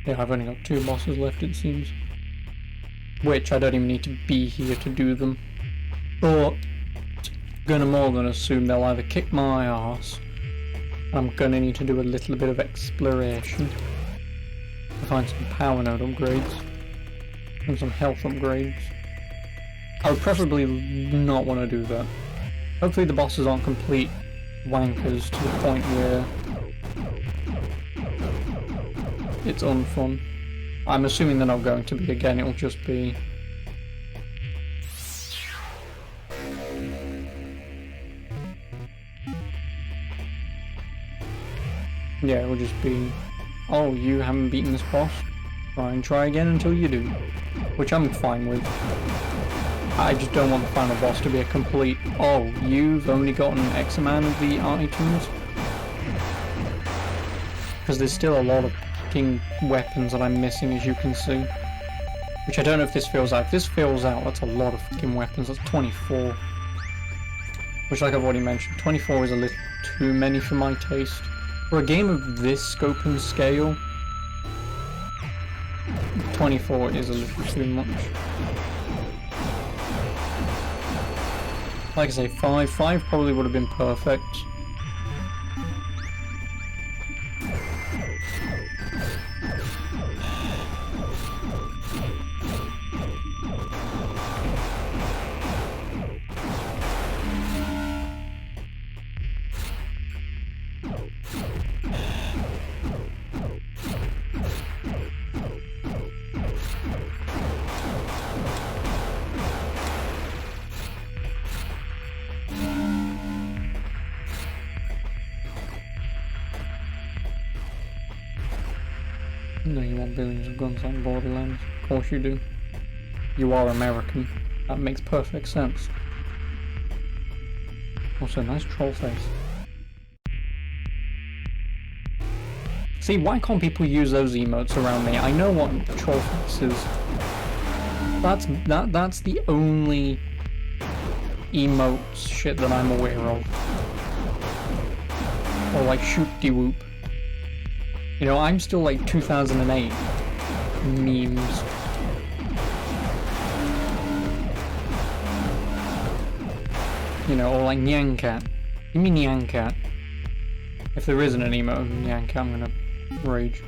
Yeah, I've only got 2 bosses left, it seems. Which I don't even need to be here to do them. But gonna more than assume they'll either kick my ass. I'm gonna need to do a little bit of exploration to find some power node upgrades and some health upgrades. I would preferably not want to do that. Hopefully the bosses aren't complete wankers to the point where it's unfun. I'm assuming they're not going to be again, it'll just be... yeah, it'll just be, oh, you haven't beaten this boss? Try again until you do. Which I'm fine with. I just don't want the final boss to be a complete, oh, you've only gotten X amount of the items? Because there's still a lot of weapons that I'm missing, as you can see. Which I don't know if this fills out. If this fills out, that's a lot of fucking weapons. That's 24. Which, like I've already mentioned, 24 is a little too many for my taste. For a game of this scope and scale, 24 is a little too much. Like I say, 5 probably would have been perfect. No, you want billions of guns like Borderlands. Of course you do. You are American. That makes perfect sense. Also, nice troll face. See, why can't people use those emotes around me? I know what troll face is. That's the only emotes shit that I'm aware of. Or like shoot-de-whoop. You know, I'm still like 2008 memes. You know, or like Nyancat. Give me Nyancat. If there isn't an emote of Nyancat, I'm gonna rage.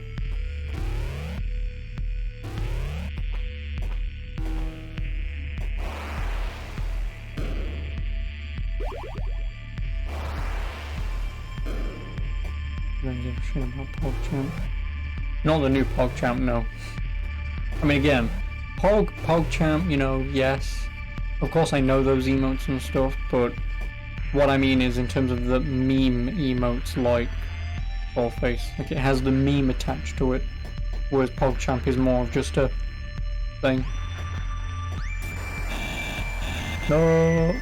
Don't give a shit about PogChamp. Not the new PogChamp, no. I mean, again, PogChamp, you know, yes. Of course I know those emotes and stuff, but what I mean is in terms of the meme emotes like Trollface. Like, it has the meme attached to it, whereas PogChamp is more of just a thing. No.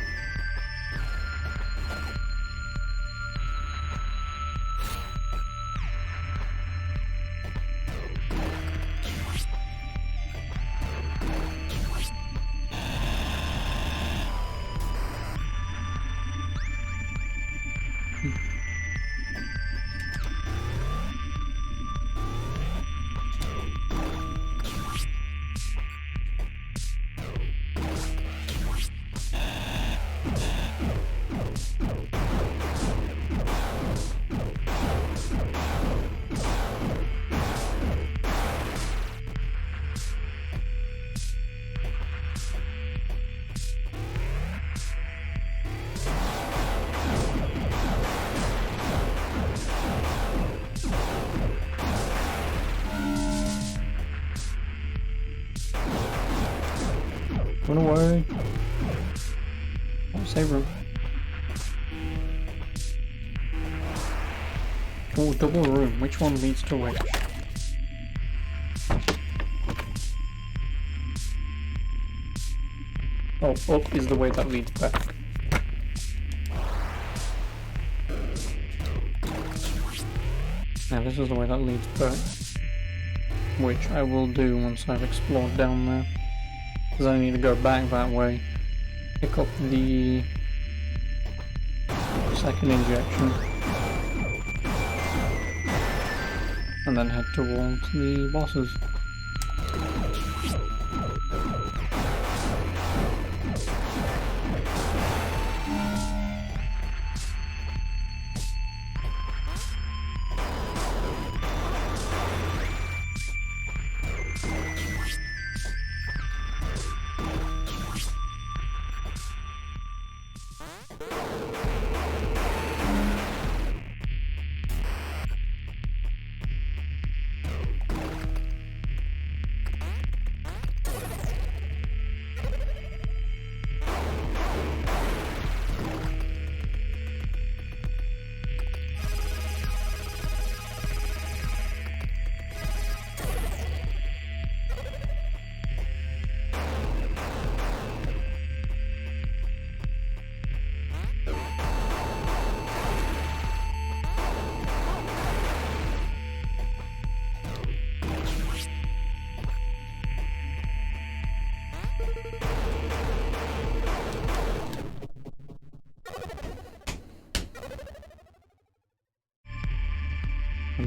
Run away. save room. Oh, double room. Which one leads to which? Oh, up is the way that leads back. Now this is the way that leads back. Which I will do once I've explored down there. Because I need to go back that way. Pick up the second injection. And then head towards the bosses.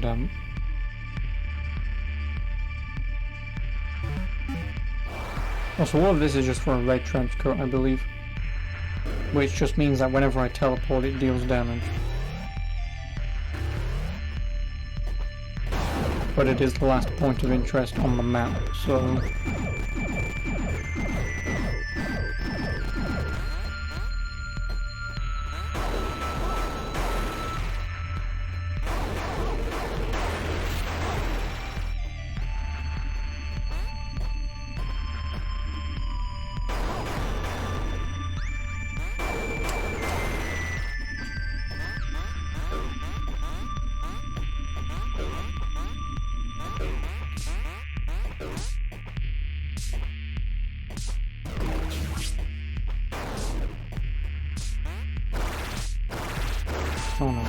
And also all of this is just for a red trench coat, I believe. Which just means that whenever I teleport it deals damage. But it is the last point of interest on the map, so... Oh no.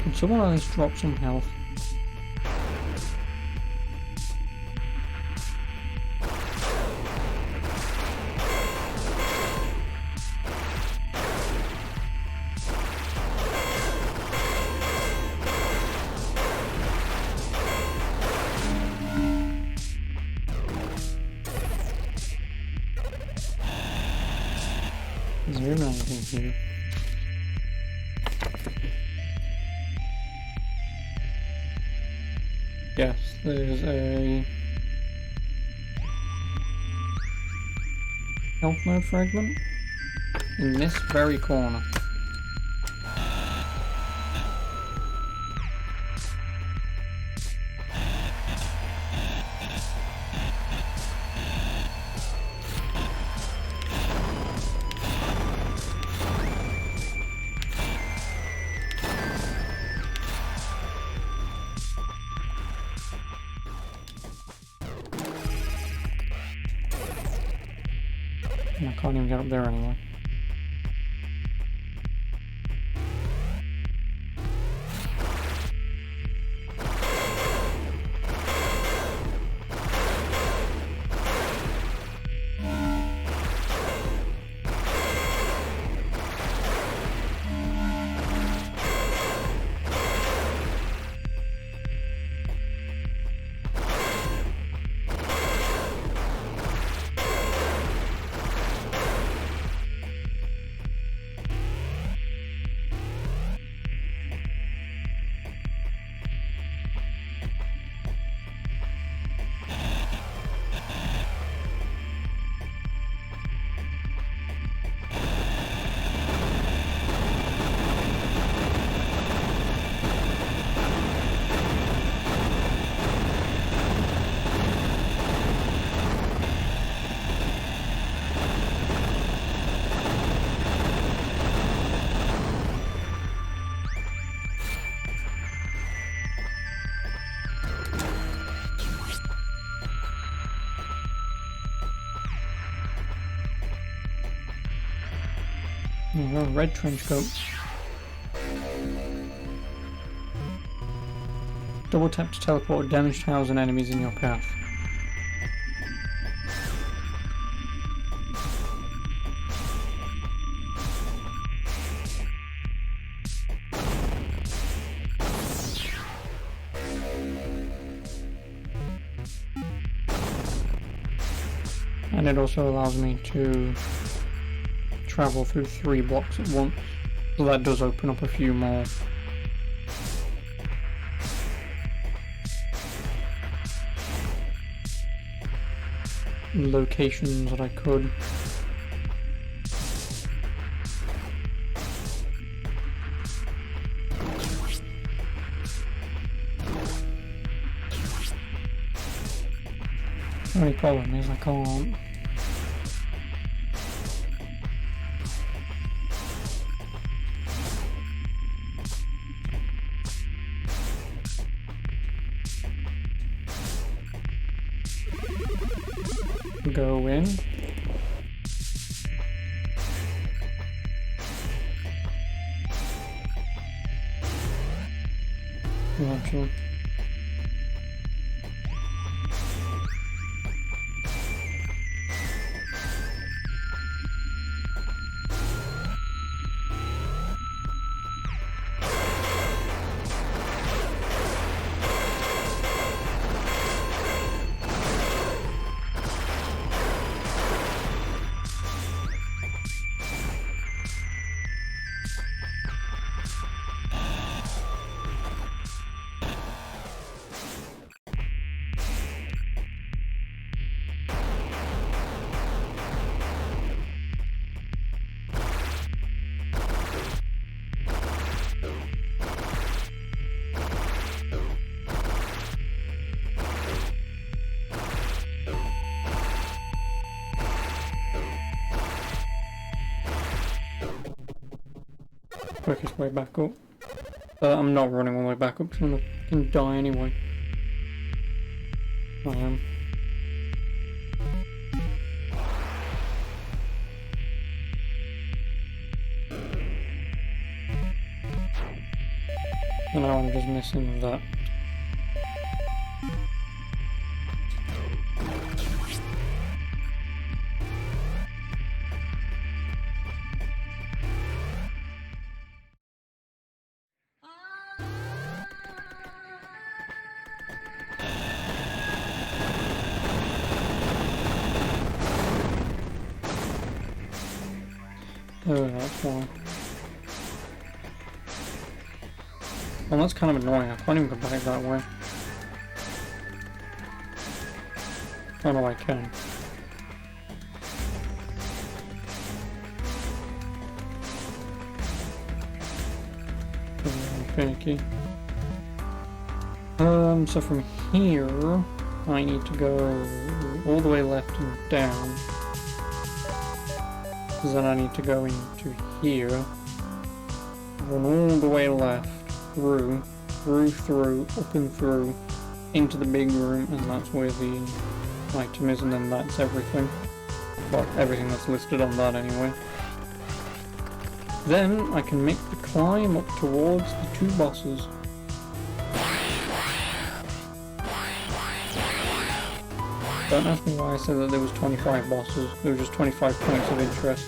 Can someone else drop some health? Is there anything here? Yes, there's a health node fragment in this very corner. I can't even get up there anyway. Red trench coat. Double tap to teleport damaged tiles and enemies in your path. And it also allows me to travel through 3 blocks at once, so that does open up a few more locations that I could. The only problem is I can't. Go in. Actually. Quickest way back up. I'm not running all the way back up because I'm gonna die anyway. I am. And now I'm just missing that. Oh, that's why. Well, that's kind of annoying. I can't even go back that way. Oh no, I can. Finicky. So from here, I need to go all the way left and down. Then I need to go into here, run all the way left, through, up and through, into the big room, and that's where the item is, and then that's everything. Well, everything that's listed on that anyway. Then I can make the climb up towards the 2 bosses. Don't ask me why I said that there was 25 bosses, there were just 25 points of interest.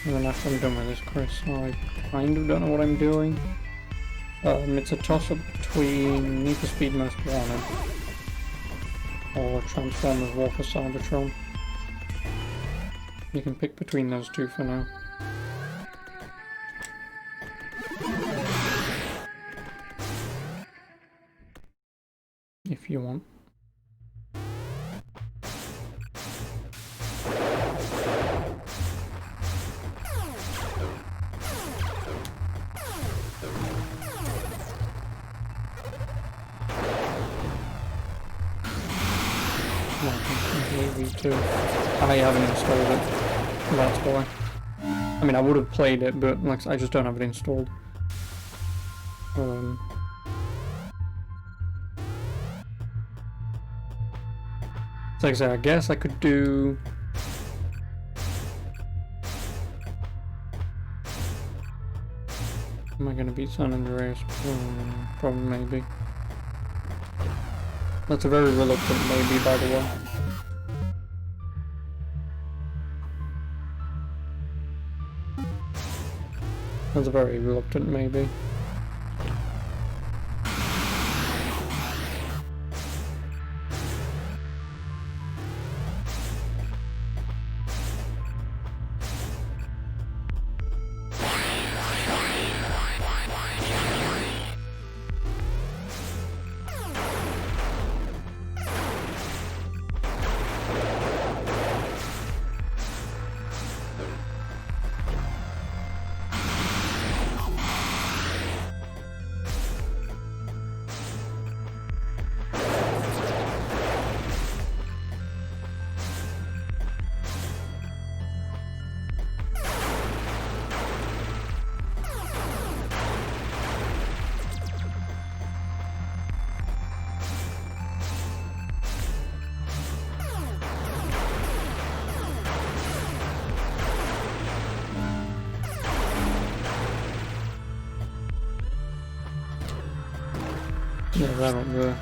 And then after I'm done with this quest, I kind of don't know what I'm doing. It's a toss-up between Need for Speed Most Wanted or Transformers War for Cybertron. You can pick between those two for now. If you want. I haven't installed it, that's why. I mean, I would have played it, but like I just don't have it installed. Like I say, I guess I could do... Am I gonna beat San Andreas? Probably maybe. That's a very reluctant maybe, by the way. That's a very reluctant maybe. Yeah, that'll go.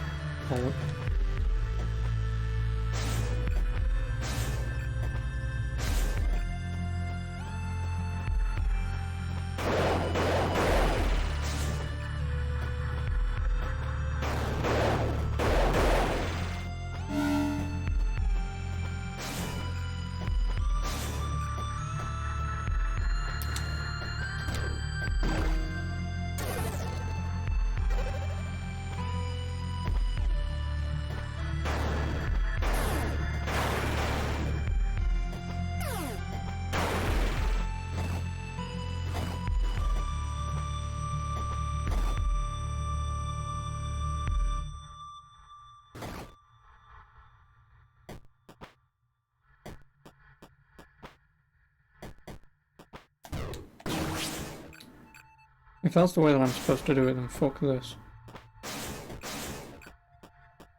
If that's the way that I'm supposed to do it, then fuck this.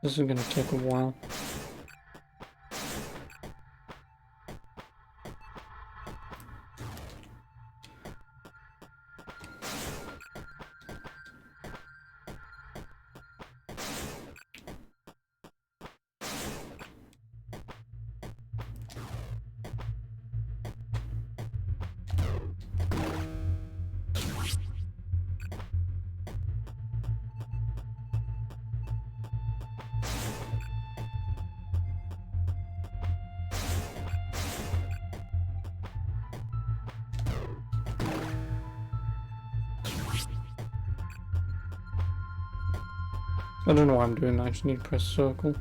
This is gonna take a while. I don't know why I'm doing that, I just need to press circle.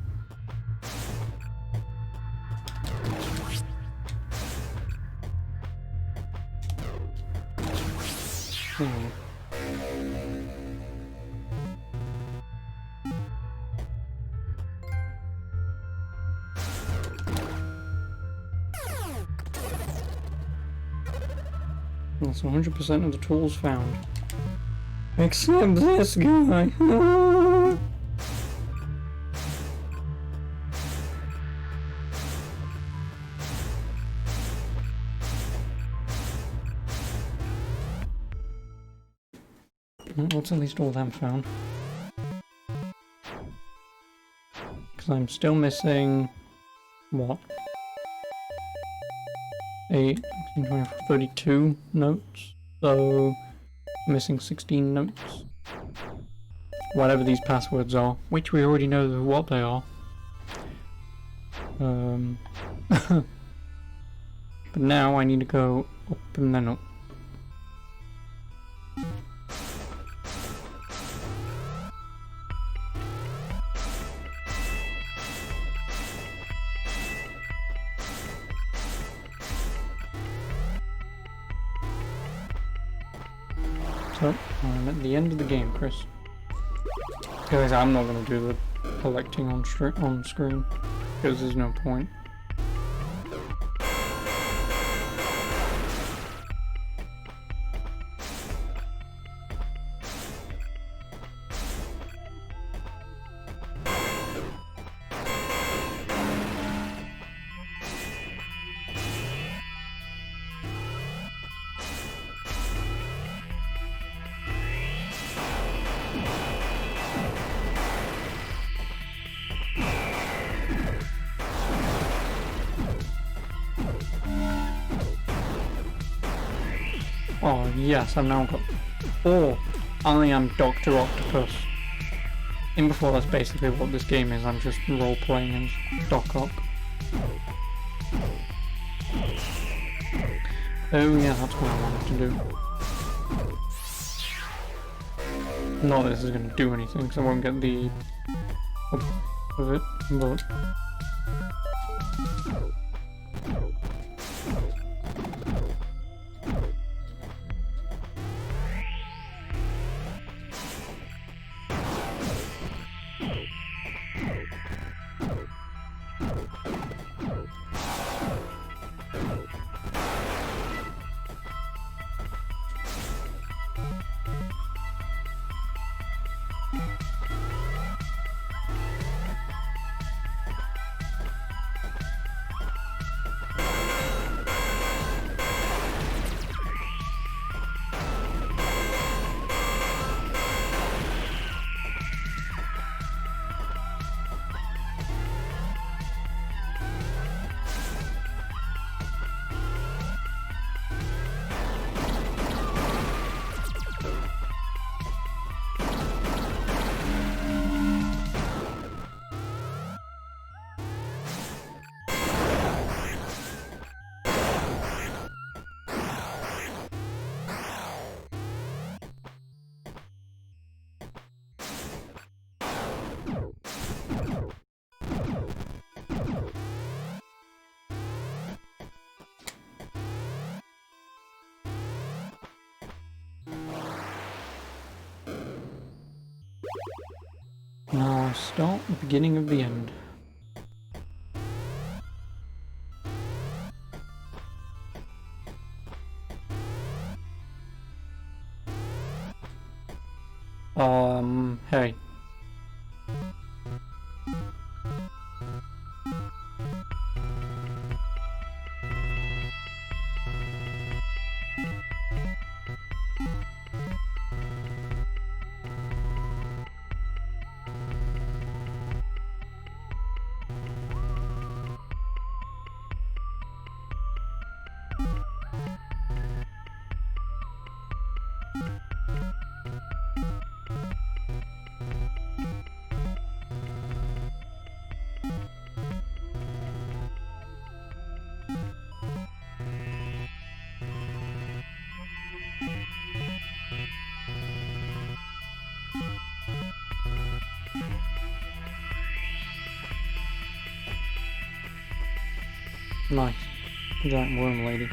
That's 100% of the tools found. Except this guy. What's at least all them found? Because I'm still missing... what? 8, 32 notes, so... missing 16 notes. whatever these passwords are, which we already know what they are. But now I need to go up and then up. So, I'm at the end of the game, Chris. Guys, I'm not going to do the collecting on screen, because there's no point. Oh yes, I've now got... Oh, I am Dr. Octopus. And before, that's basically what this game is. I'm just role-playing as Doc Ock. Oh yeah, that's what I wanted to do. Not that this is going to do anything, because I won't get the... of it, but... Now start the beginning of the end. Hey. Nice. Giant worm lady.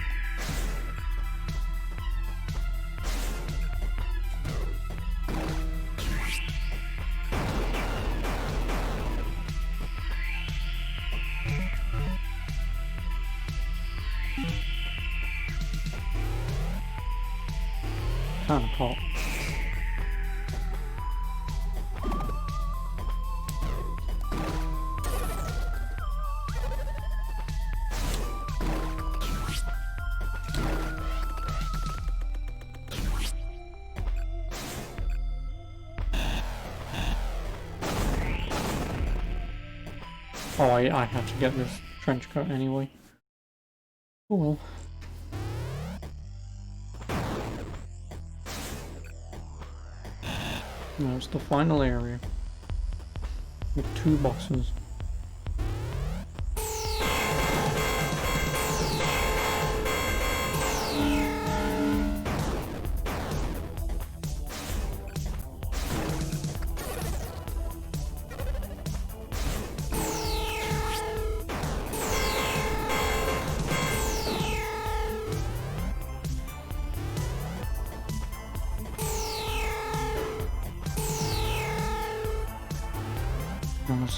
Kinda hot. Oh, I have to get this trench coat anyway. Oh well. No, it's the final area. With 2 bosses.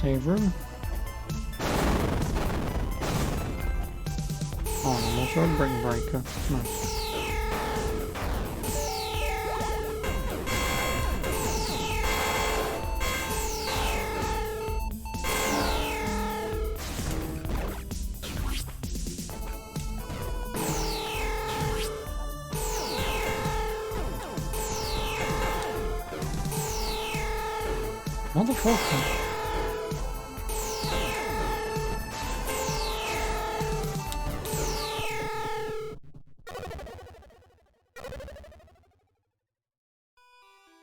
Save room. Oh, I'm also a brick breaker. Nice. Motherfucker.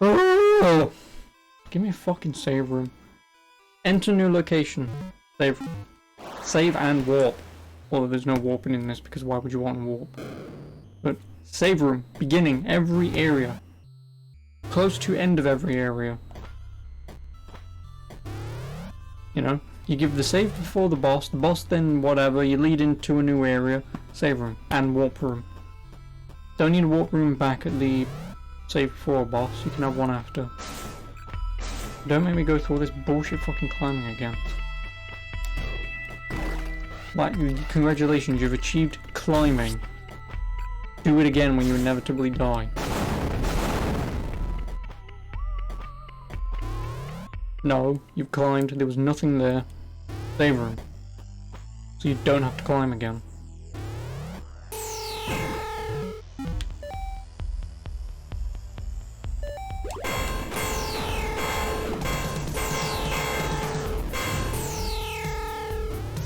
Oh! Give me a fucking save room. Enter new location. Save. Save and warp. Although there's no warping in this because why would you want to warp? But save room. Beginning. Every area. Close to end of every area. You know? You give the save before the boss then whatever, you lead into a new area. Save room. And warp room. Don't need a warp room back at the save before a boss, you can have one after. Don't make me go through all this bullshit fucking climbing again. Like, congratulations, you've achieved climbing. Do it again when you inevitably die. No, you've climbed, there was nothing there. Save room. So you don't have to climb again.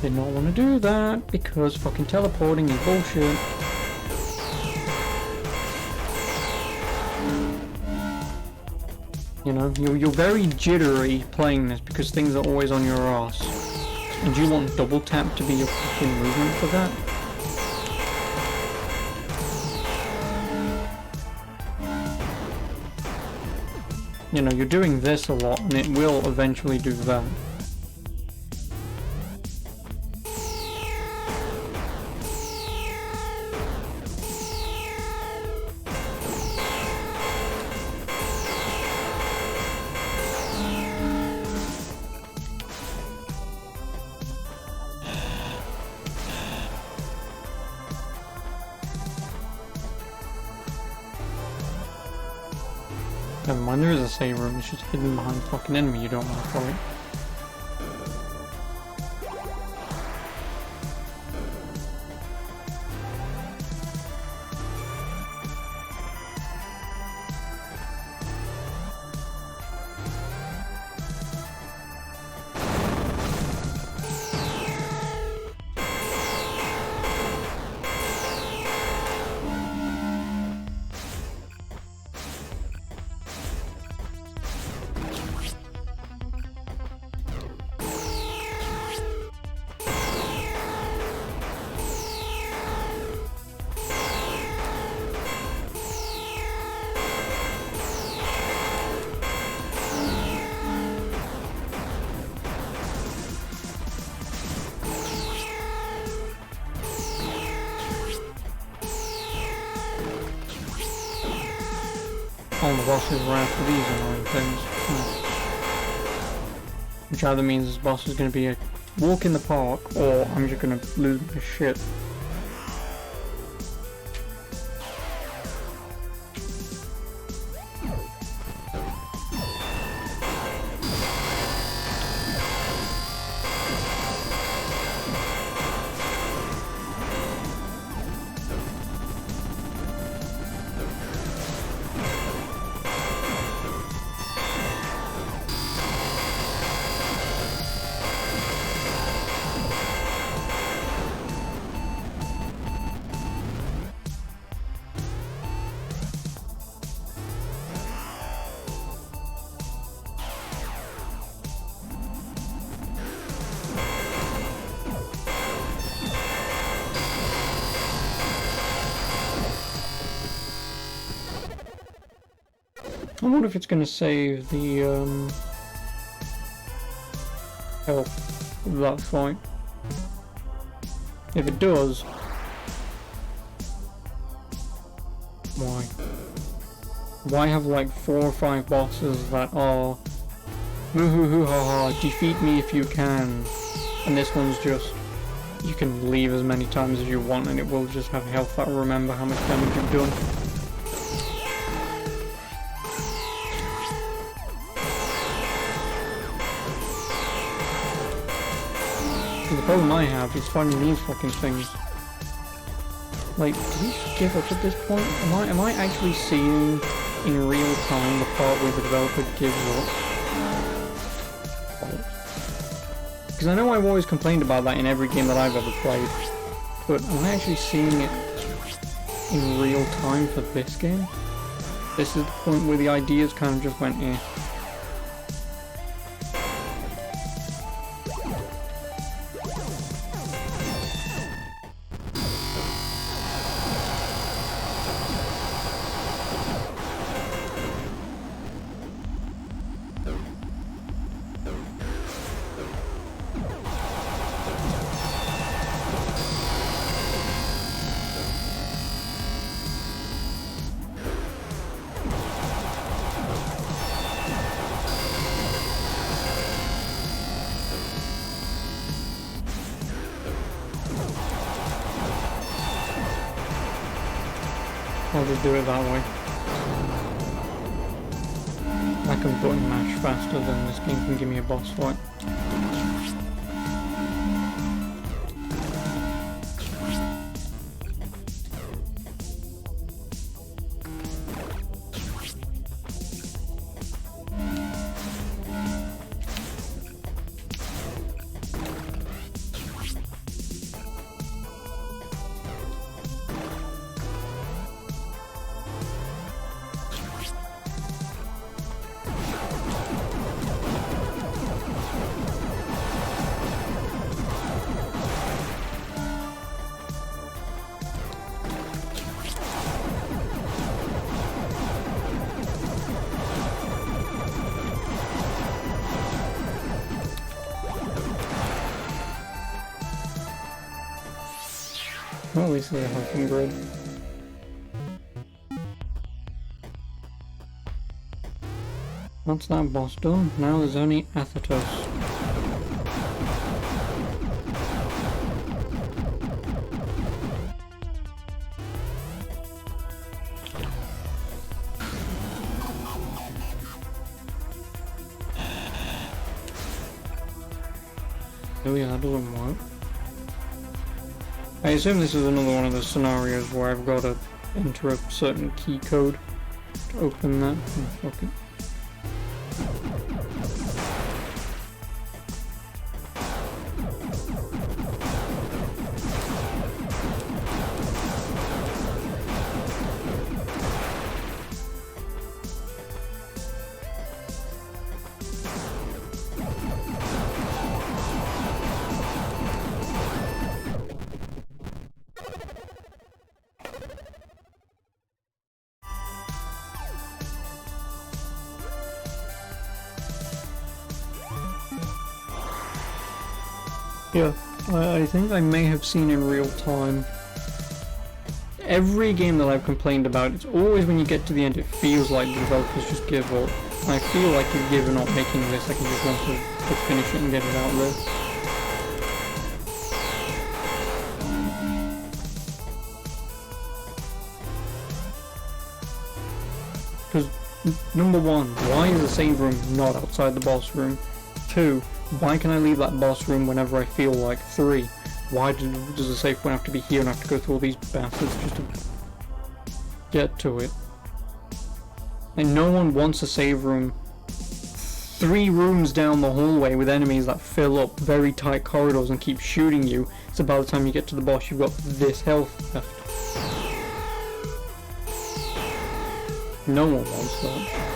Did not want to do that because fucking teleporting is bullshit. You know, you're very jittery playing this because things are always on your ass. And you want double tap to be your fucking movement for that? You know, you're doing this a lot and it will eventually do that. Never mind, there is a save room, it's just hidden behind the fucking enemy you don't want to fight. All the bosses were after these annoying things. Which either means this boss is going to be a walk in the park, or I'm just going to lose my shit. I wonder if it's going to save the health of that fight. If it does, why? Why have like 4 or 5 bosses that are hoo hoo hoo ha ha, defeat me if you can, and this one's just, you can leave as many times as you want and it will just have health that will remember how much damage you've done. The problem I have is finding these fucking things. Like, do we just give up at this point? Am I actually seeing in real time the part where the developer gives up? Because I know I've always complained about that in every game that I've ever played, but am I actually seeing it in real time for this game? This is the point where the ideas kind of just went eh. I'll just do it that way. I can button mash faster than this game can give me a boss fight. Well, at least there's a hunting grid. That's that boss done. Now there's only Athetos. Oh yeah, that doesn't work. I assume this is another one of the scenarios where I've got to enter a certain key code to open that. Oh, fuck it. Yeah, I think I may have seen in real time. Every game that I've complained about, it's always when you get to the end it feels like the developers just give up. And I feel like you've given up making this, like you just want to finish it and get it out there. Because, number one, why is the save room not outside the boss room? 2, why can I leave that boss room whenever I feel like? 3, why does the safe point have to be here and I have to go through all these bastards just to get to it? And no one wants a save room 3 rooms down the hallway with enemies that fill up very tight corridors and keep shooting you, so by the time you get to the boss you've got this health left. No one wants that.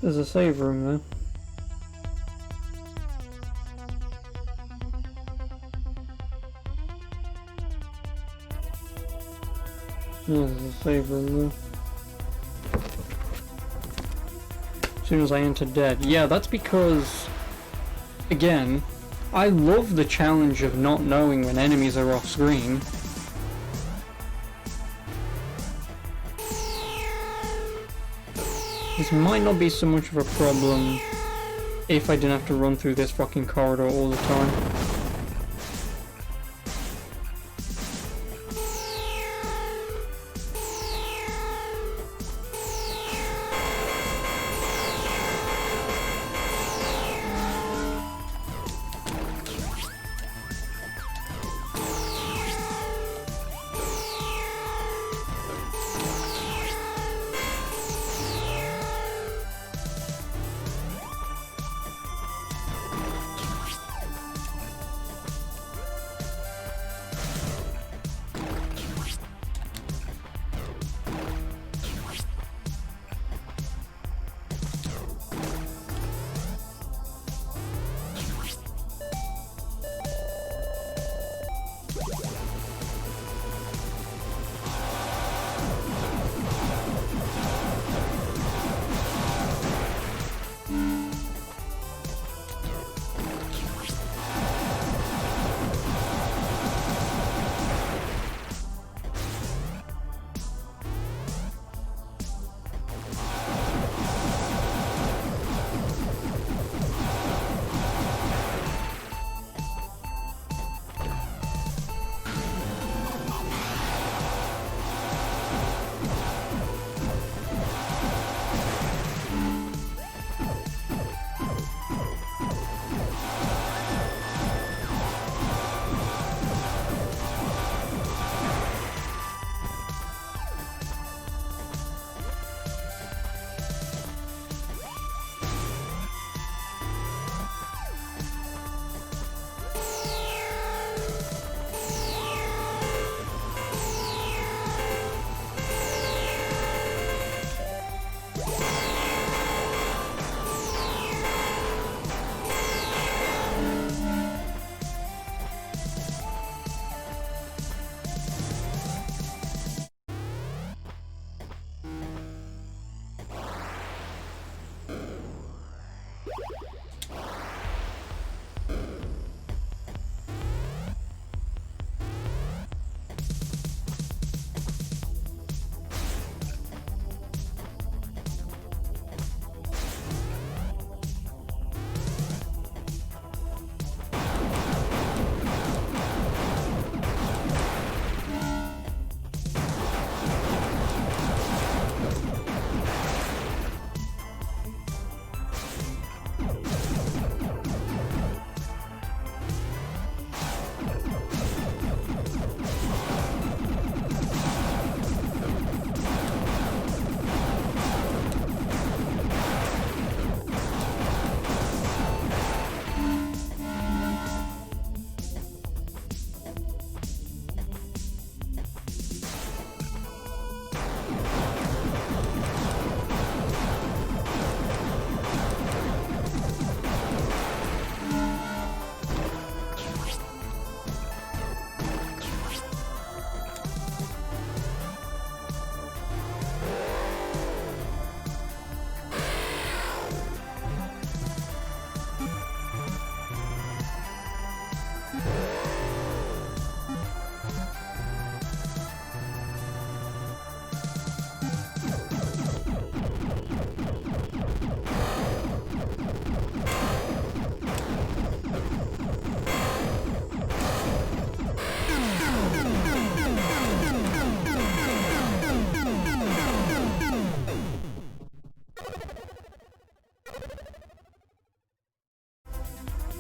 There's a save room there. Yeah, there's a save room there. As soon as I enter dead. Yeah, that's because, again, I love the challenge of not knowing when enemies are off screen. This might not be so much of a problem if I didn't have to run through this fucking corridor all the time.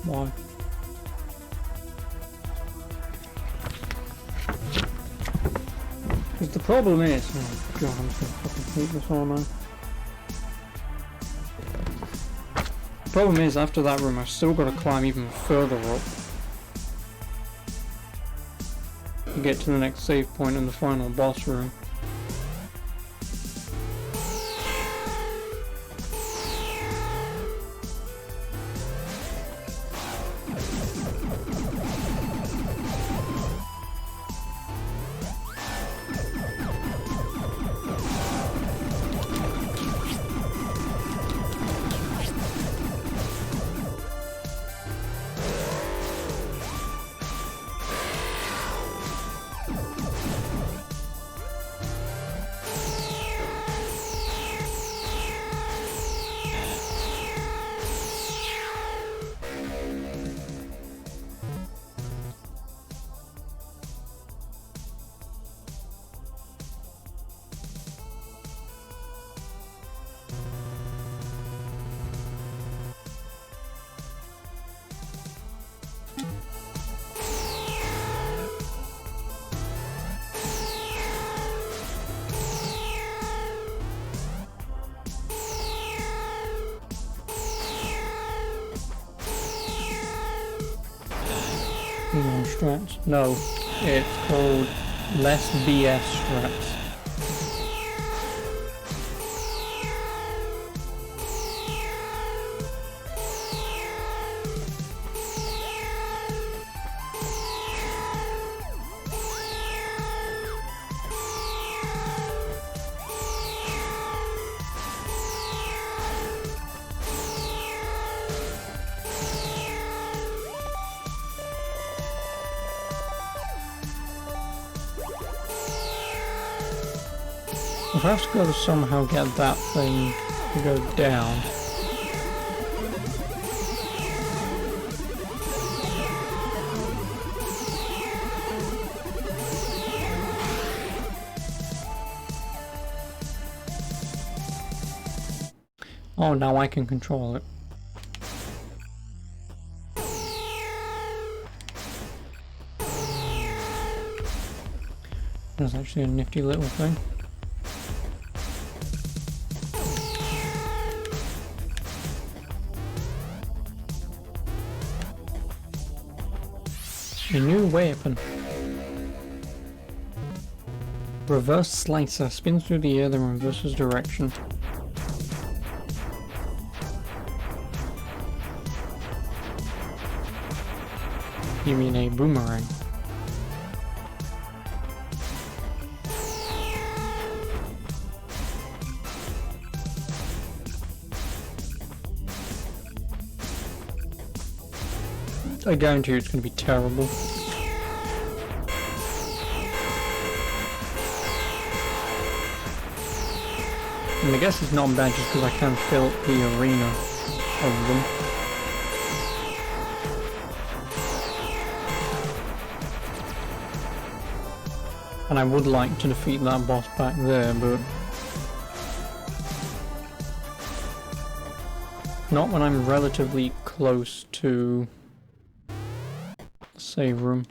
Why? Because the problem is... Oh god, I'm just gonna fucking hate this all now. The problem is, after that room, I've still got to climb even further up to get to the next save point in the final boss room. on strats. No, it's called less BS strats. If I have to go to somehow get that thing to go down. Oh, now I can control it. That's actually a nifty little thing. A new weapon. Reverse slicer. Spins through the air, then reverses direction. You mean a boomerang? I guarantee you it's going to be terrible. And I guess it's not bad just because I can fill the arena of them. And I would like to defeat that boss back there, but not when I'm relatively close to the save room.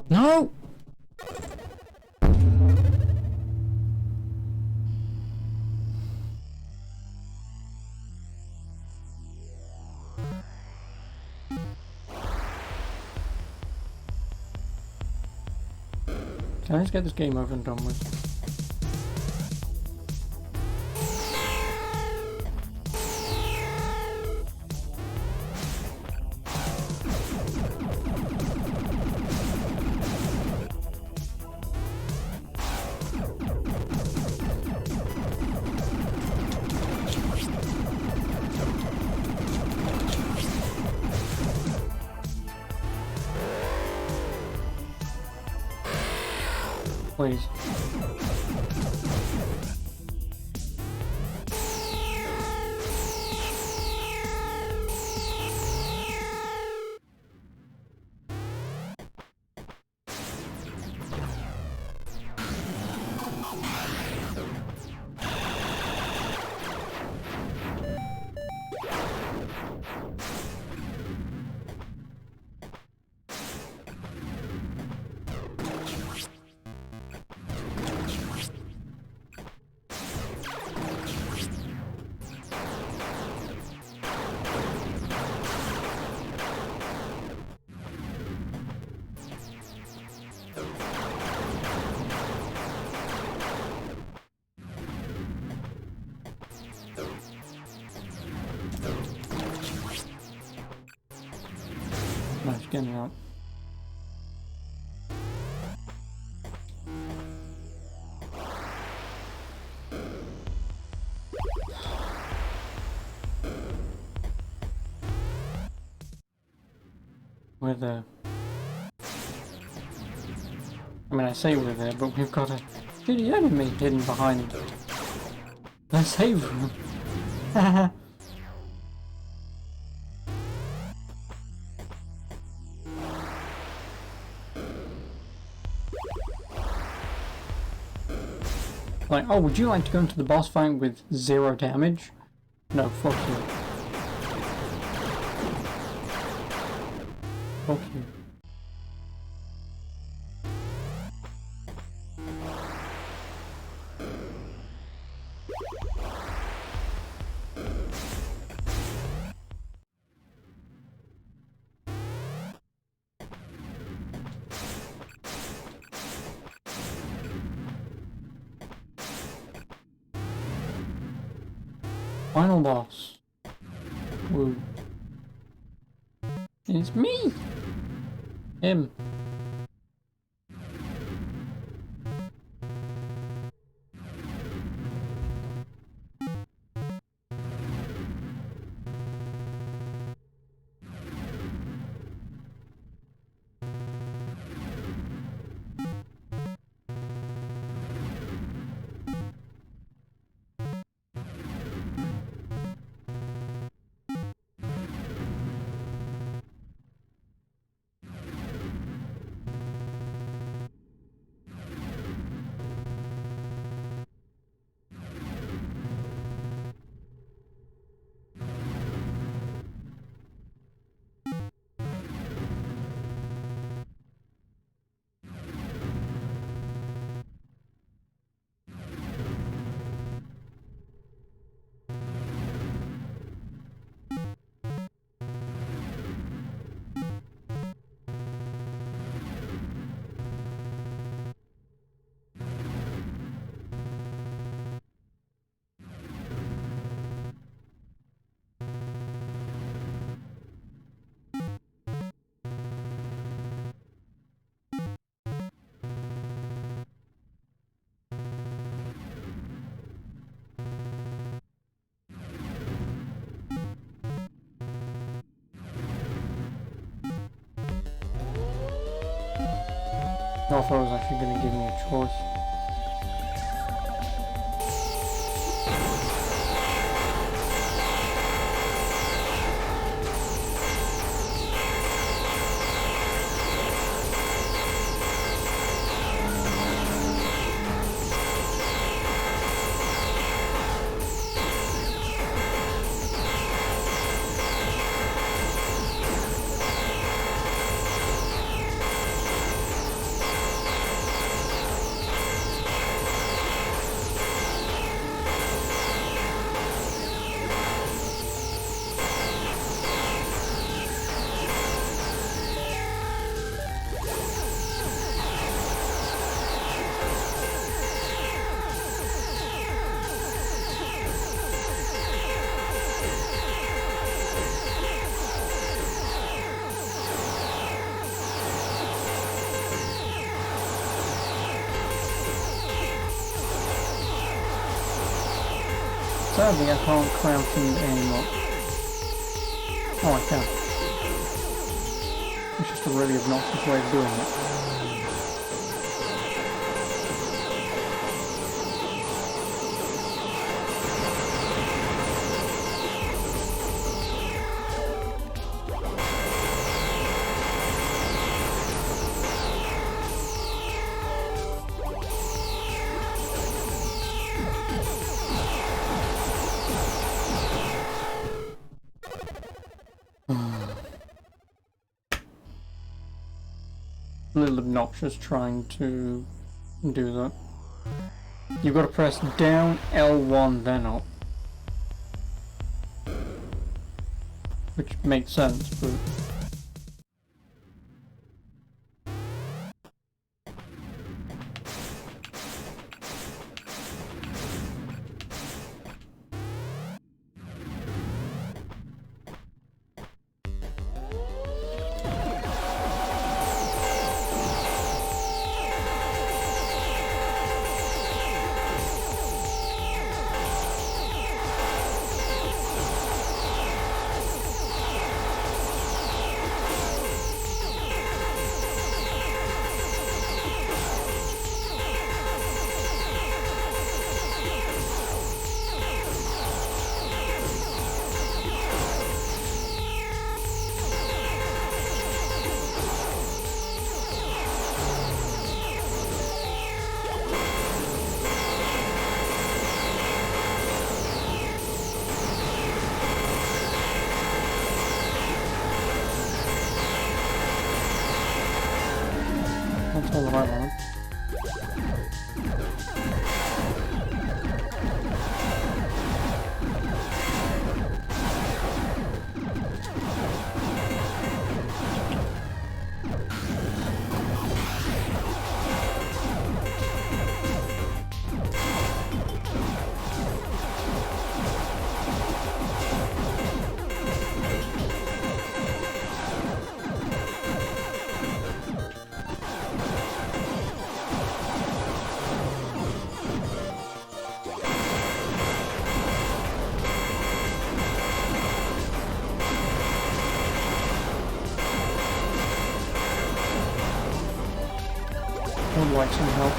No! Can I just get this game over and done with? Please. Nice, getting out. We're there. I mean, I say we're there, but we've got a shitty enemy hidden behind the save room. Like, oh, would you like to go into the boss fight with 0 damage? No, fuck you. Fuck you. Final boss. Woo. It's me! Him. I thought it was actually going to give me a choice. Sadly, I can't crouch and aim up. Oh, I can. It's just a really obnoxious way of doing it. A little obnoxious trying to do that. You've got to press down L1 then up. Which makes sense, but... That's all I want. Would like some help.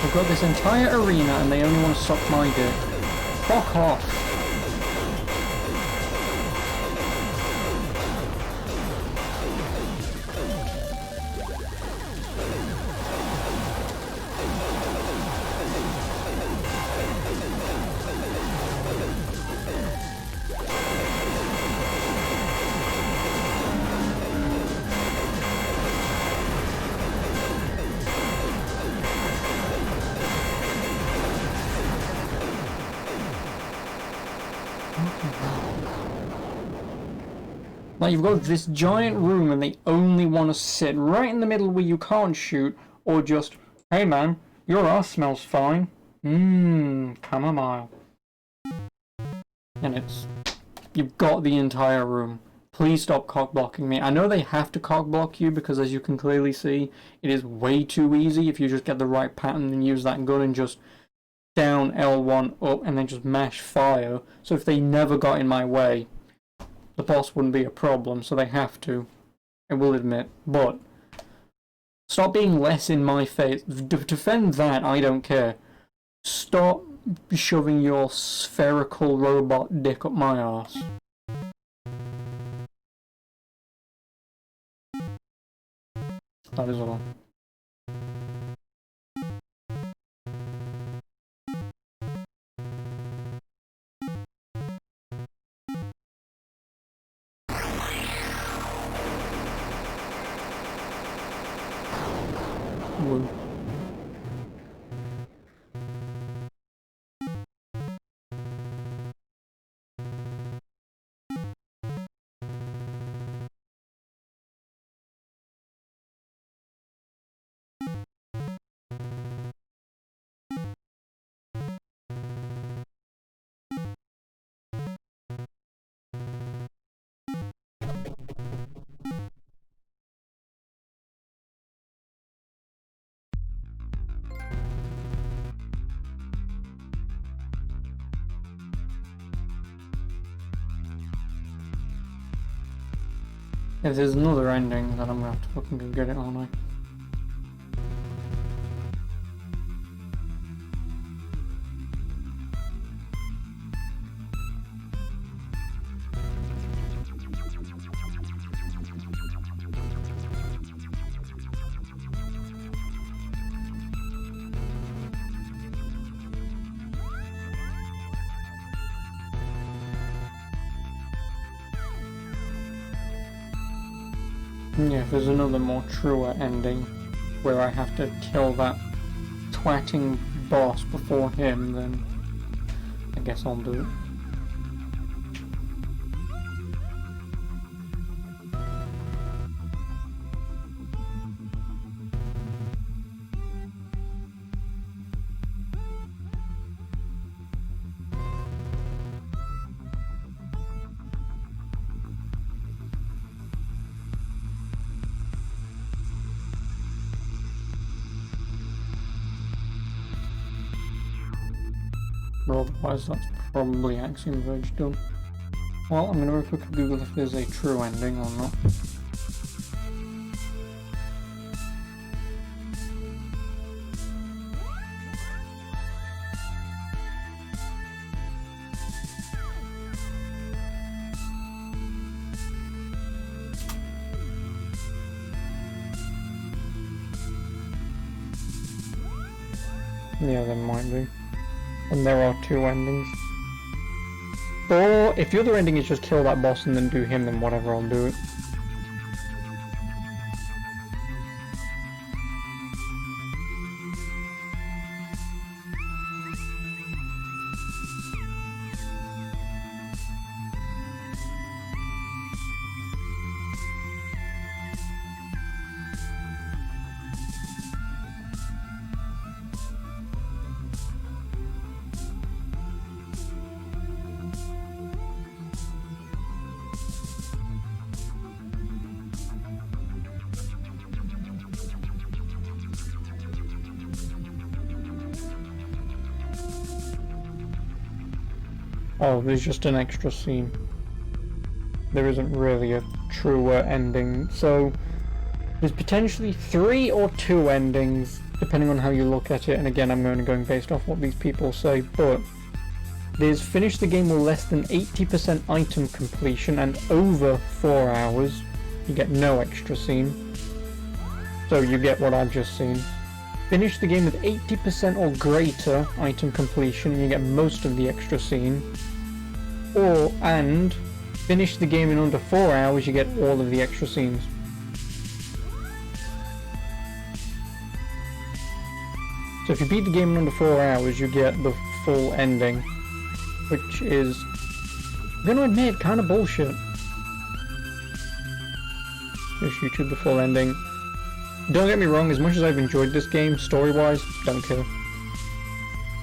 We've got this entire arena and they only want to suck my dick. Fuck off. Like, you've got this giant room and they only want to sit right in the middle where you can't shoot, or just, hey man, your ass smells fine. Chamomile. And it's, you've got the entire room. Please stop cock blocking me. I know they have to cock block you because, as you can clearly see, it is way too easy if you just get the right pattern and use that gun and just down L1 up and then just mash fire. So if they never got in my way, the boss wouldn't be a problem, so they have to. I will admit. But stop being less in my face. Defend that, I don't care. Stop shoving your spherical robot dick up my arse. That is all. Woo. If there's another ending, then I'm gonna have to fucking go get it, aren't I? Yeah, if there's another more truer ending where I have to kill that twatting boss before him, then I guess I'll do it. Otherwise, that's probably Axiom Verge done. Well, I'm gonna very quickly Google if there's a true ending or not. Yeah, there might be. And there are two endings. Or, if the other ending is just kill that boss and then do him, then whatever, I'll do it. Oh, there's just an extra scene. There isn't really a truer ending, so there's potentially 3 or 2 endings, depending on how you look at it, and again I'm only going based off what these people say, but there's finish the game with less than 80% item completion and over 4 hours. You get no extra scene. So you get what I've just seen. Finish the game with 80% or greater item completion and you get most of the extra scene. And finish the game in under 4 hours, you get all of the extra scenes. So if you beat the game in under 4 hours, you get the full ending, which is, I'm gonna admit, kind of bullshit. Just YouTube the full ending. Don't get me wrong, as much as I've enjoyed this game, story-wise, don't care.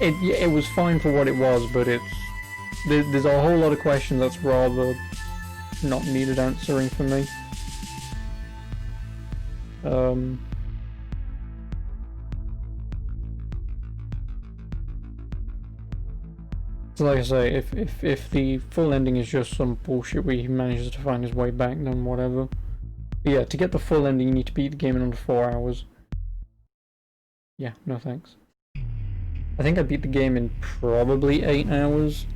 It was fine for what it was, but there's a whole lot of questions that's rather not needed answering for me. So like I say, if the full ending is just some bullshit where he manages to find his way back, then whatever. But yeah, to get the full ending you need to beat the game in under 4 hours. Yeah, no thanks. I think I beat the game in probably 8 hours.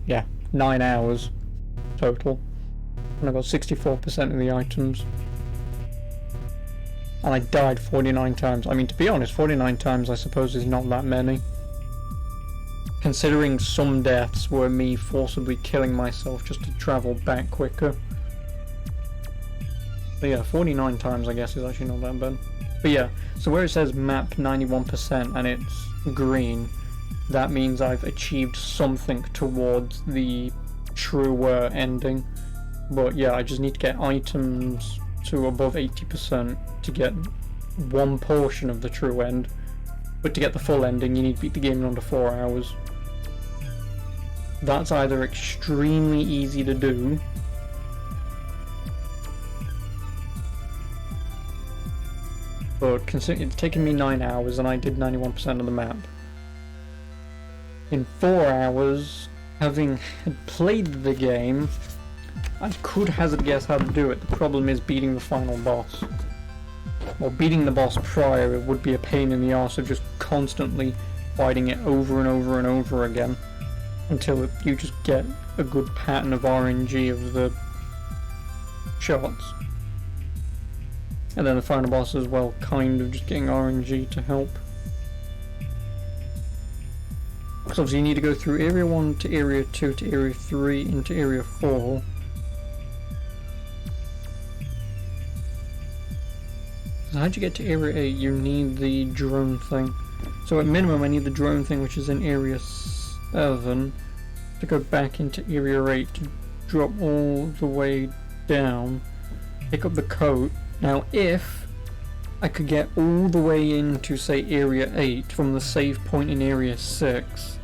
Yeah, 9 hours total. And I got 64% of the items. And I died 49 times. I mean, to be honest, 49 times I suppose is not that many. Considering some deaths were me forcibly killing myself just to travel back quicker. But yeah, 49 times I guess is actually not that bad. But yeah, so where it says map 91% and it's green, that means I've achieved something towards the truer ending. But yeah, I just need to get items to above 80% to get one portion of the true end. But to get the full ending, you need to beat the game in under 4 hours. That's either extremely easy to do, but considering it's taken me 9 hours and I did 91% of the map. In 4 hours, having played the game, I could hazard a guess how to do it. The problem is beating the final boss. Or beating the boss prior, it would be a pain in the arse of just constantly fighting it over and over and over again until you just get a good pattern of RNG of the shots. And then the final boss as well, kind of just getting RNG to help. Because obviously you need to go through Area 1 to Area 2 to Area 3 into Area 4. So how'd you get to Area 8? You need the drone thing. So at minimum I need the drone thing, which is in Area 7, to go back into Area 8 to drop all the way down, pick up the coat. Now if I could get all the way into, say, Area 8 from the save point in Area 6.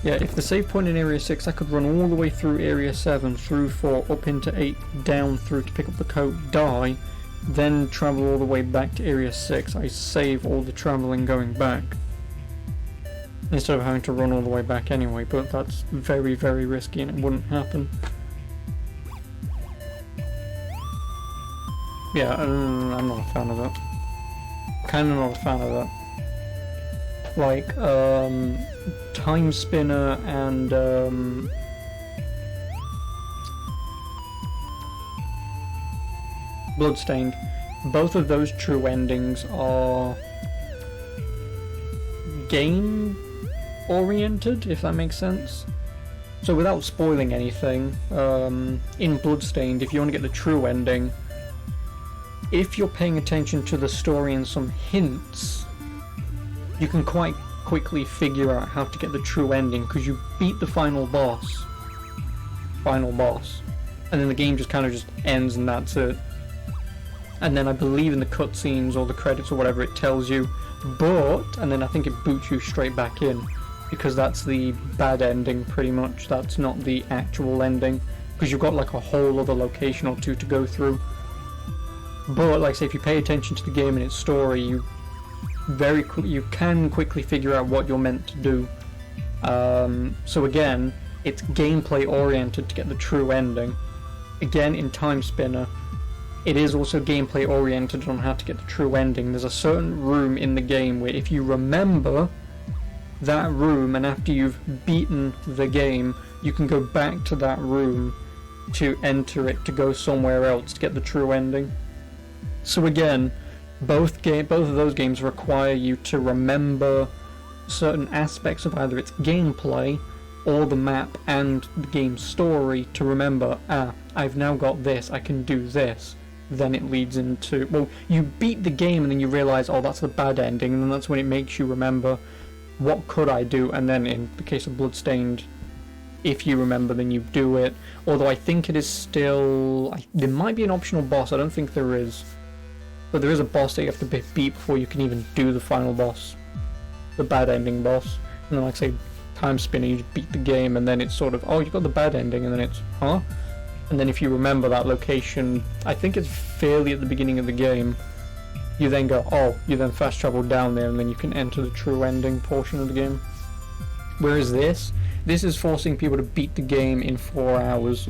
Yeah, if the save point in Area 6, I could run all the way through Area 7, through 4, up into 8, down through to pick up the coat, die, then travel all the way back to Area 6. I save all the travelling going back. instead of having to run all the way back anyway, but that's very, very risky and it wouldn't happen. Yeah, I'm not a fan of that. Kinda not a fan of that. Like, Time Spinner and, Bloodstained. Both of those true endings are game-oriented, if that makes sense. So without spoiling anything, in Bloodstained, if you want to get the true ending, if you're paying attention to the story and some hints, you can quite quickly figure out how to get the true ending, because you beat the final boss, and then the game just kind of just ends and that's it. And then I believe in the cutscenes or the credits or whatever it tells you, but, and then I think it boots you straight back in, because that's the bad ending pretty much, that's not the actual ending, because you've got like a whole other location or two to go through. But like I say, if you pay attention to the game and its story, you can quickly figure out what you're meant to do. So again, it's gameplay oriented to get the true ending. Again, in Time Spinner, it is also gameplay oriented on how to get the true ending. There's a certain room in the game where if you remember that room and after you've beaten the game, you can go back to that room to enter it to go somewhere else to get the true ending. So again, both of those games require you to remember certain aspects of either its gameplay or the map and the game's story to remember, I've now got this, I can do this. Then it leads into, well, you beat the game and then you realise, oh, that's the bad ending, and then that's when it makes you remember, what could I do? And then in the case of Bloodstained, if you remember, then you do it. Although I think it is still, there might be an optional boss, I don't think there is. But there is a boss that you have to beat before you can even do the final boss. The bad ending boss. And then like say, Time Spinner, you just beat the game and then it's sort of, oh, you got the bad ending, and then it's, huh? And then if you remember that location, I think it's fairly at the beginning of the game, you then go, oh, you then fast travel down there and then you can enter the true ending portion of the game. Whereas this is forcing people to beat the game in 4 hours.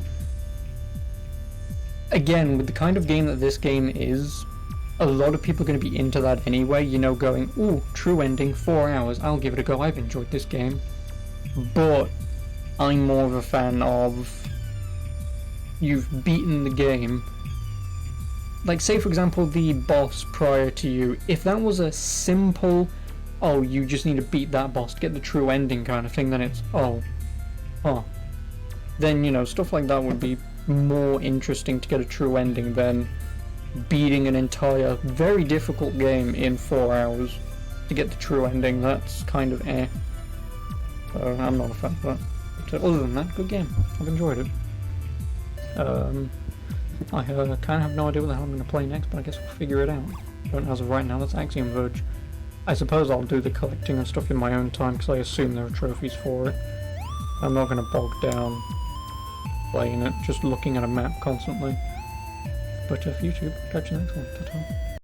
Again, with the kind of game that this game is, a lot of people are going to be into that anyway, you know, going, ooh, true ending, 4 hours, I'll give it a go, I've enjoyed this game. But I'm more of a fan of, you've beaten the game. Like, say for example, the boss prior to you, if that was a simple, oh, you just need to beat that boss to get the true ending kind of thing, then it's, oh, then, you know, stuff like that would be more interesting to get a true ending than beating an entire, very difficult game in 4 hours to get the true ending. That's kind of So I'm not a fan of that. But other than that, good game. I've enjoyed it. I kind of have no idea what the hell I'm going to play next, but I guess we'll figure it out. Don't as of right now, that's Axiom Verge. I suppose I'll do the collecting and stuff in my own time, because I assume there are trophies for it. I'm not going to bog down playing it, just looking at a map constantly. But for YouTube, catch you next one. Ta-ta.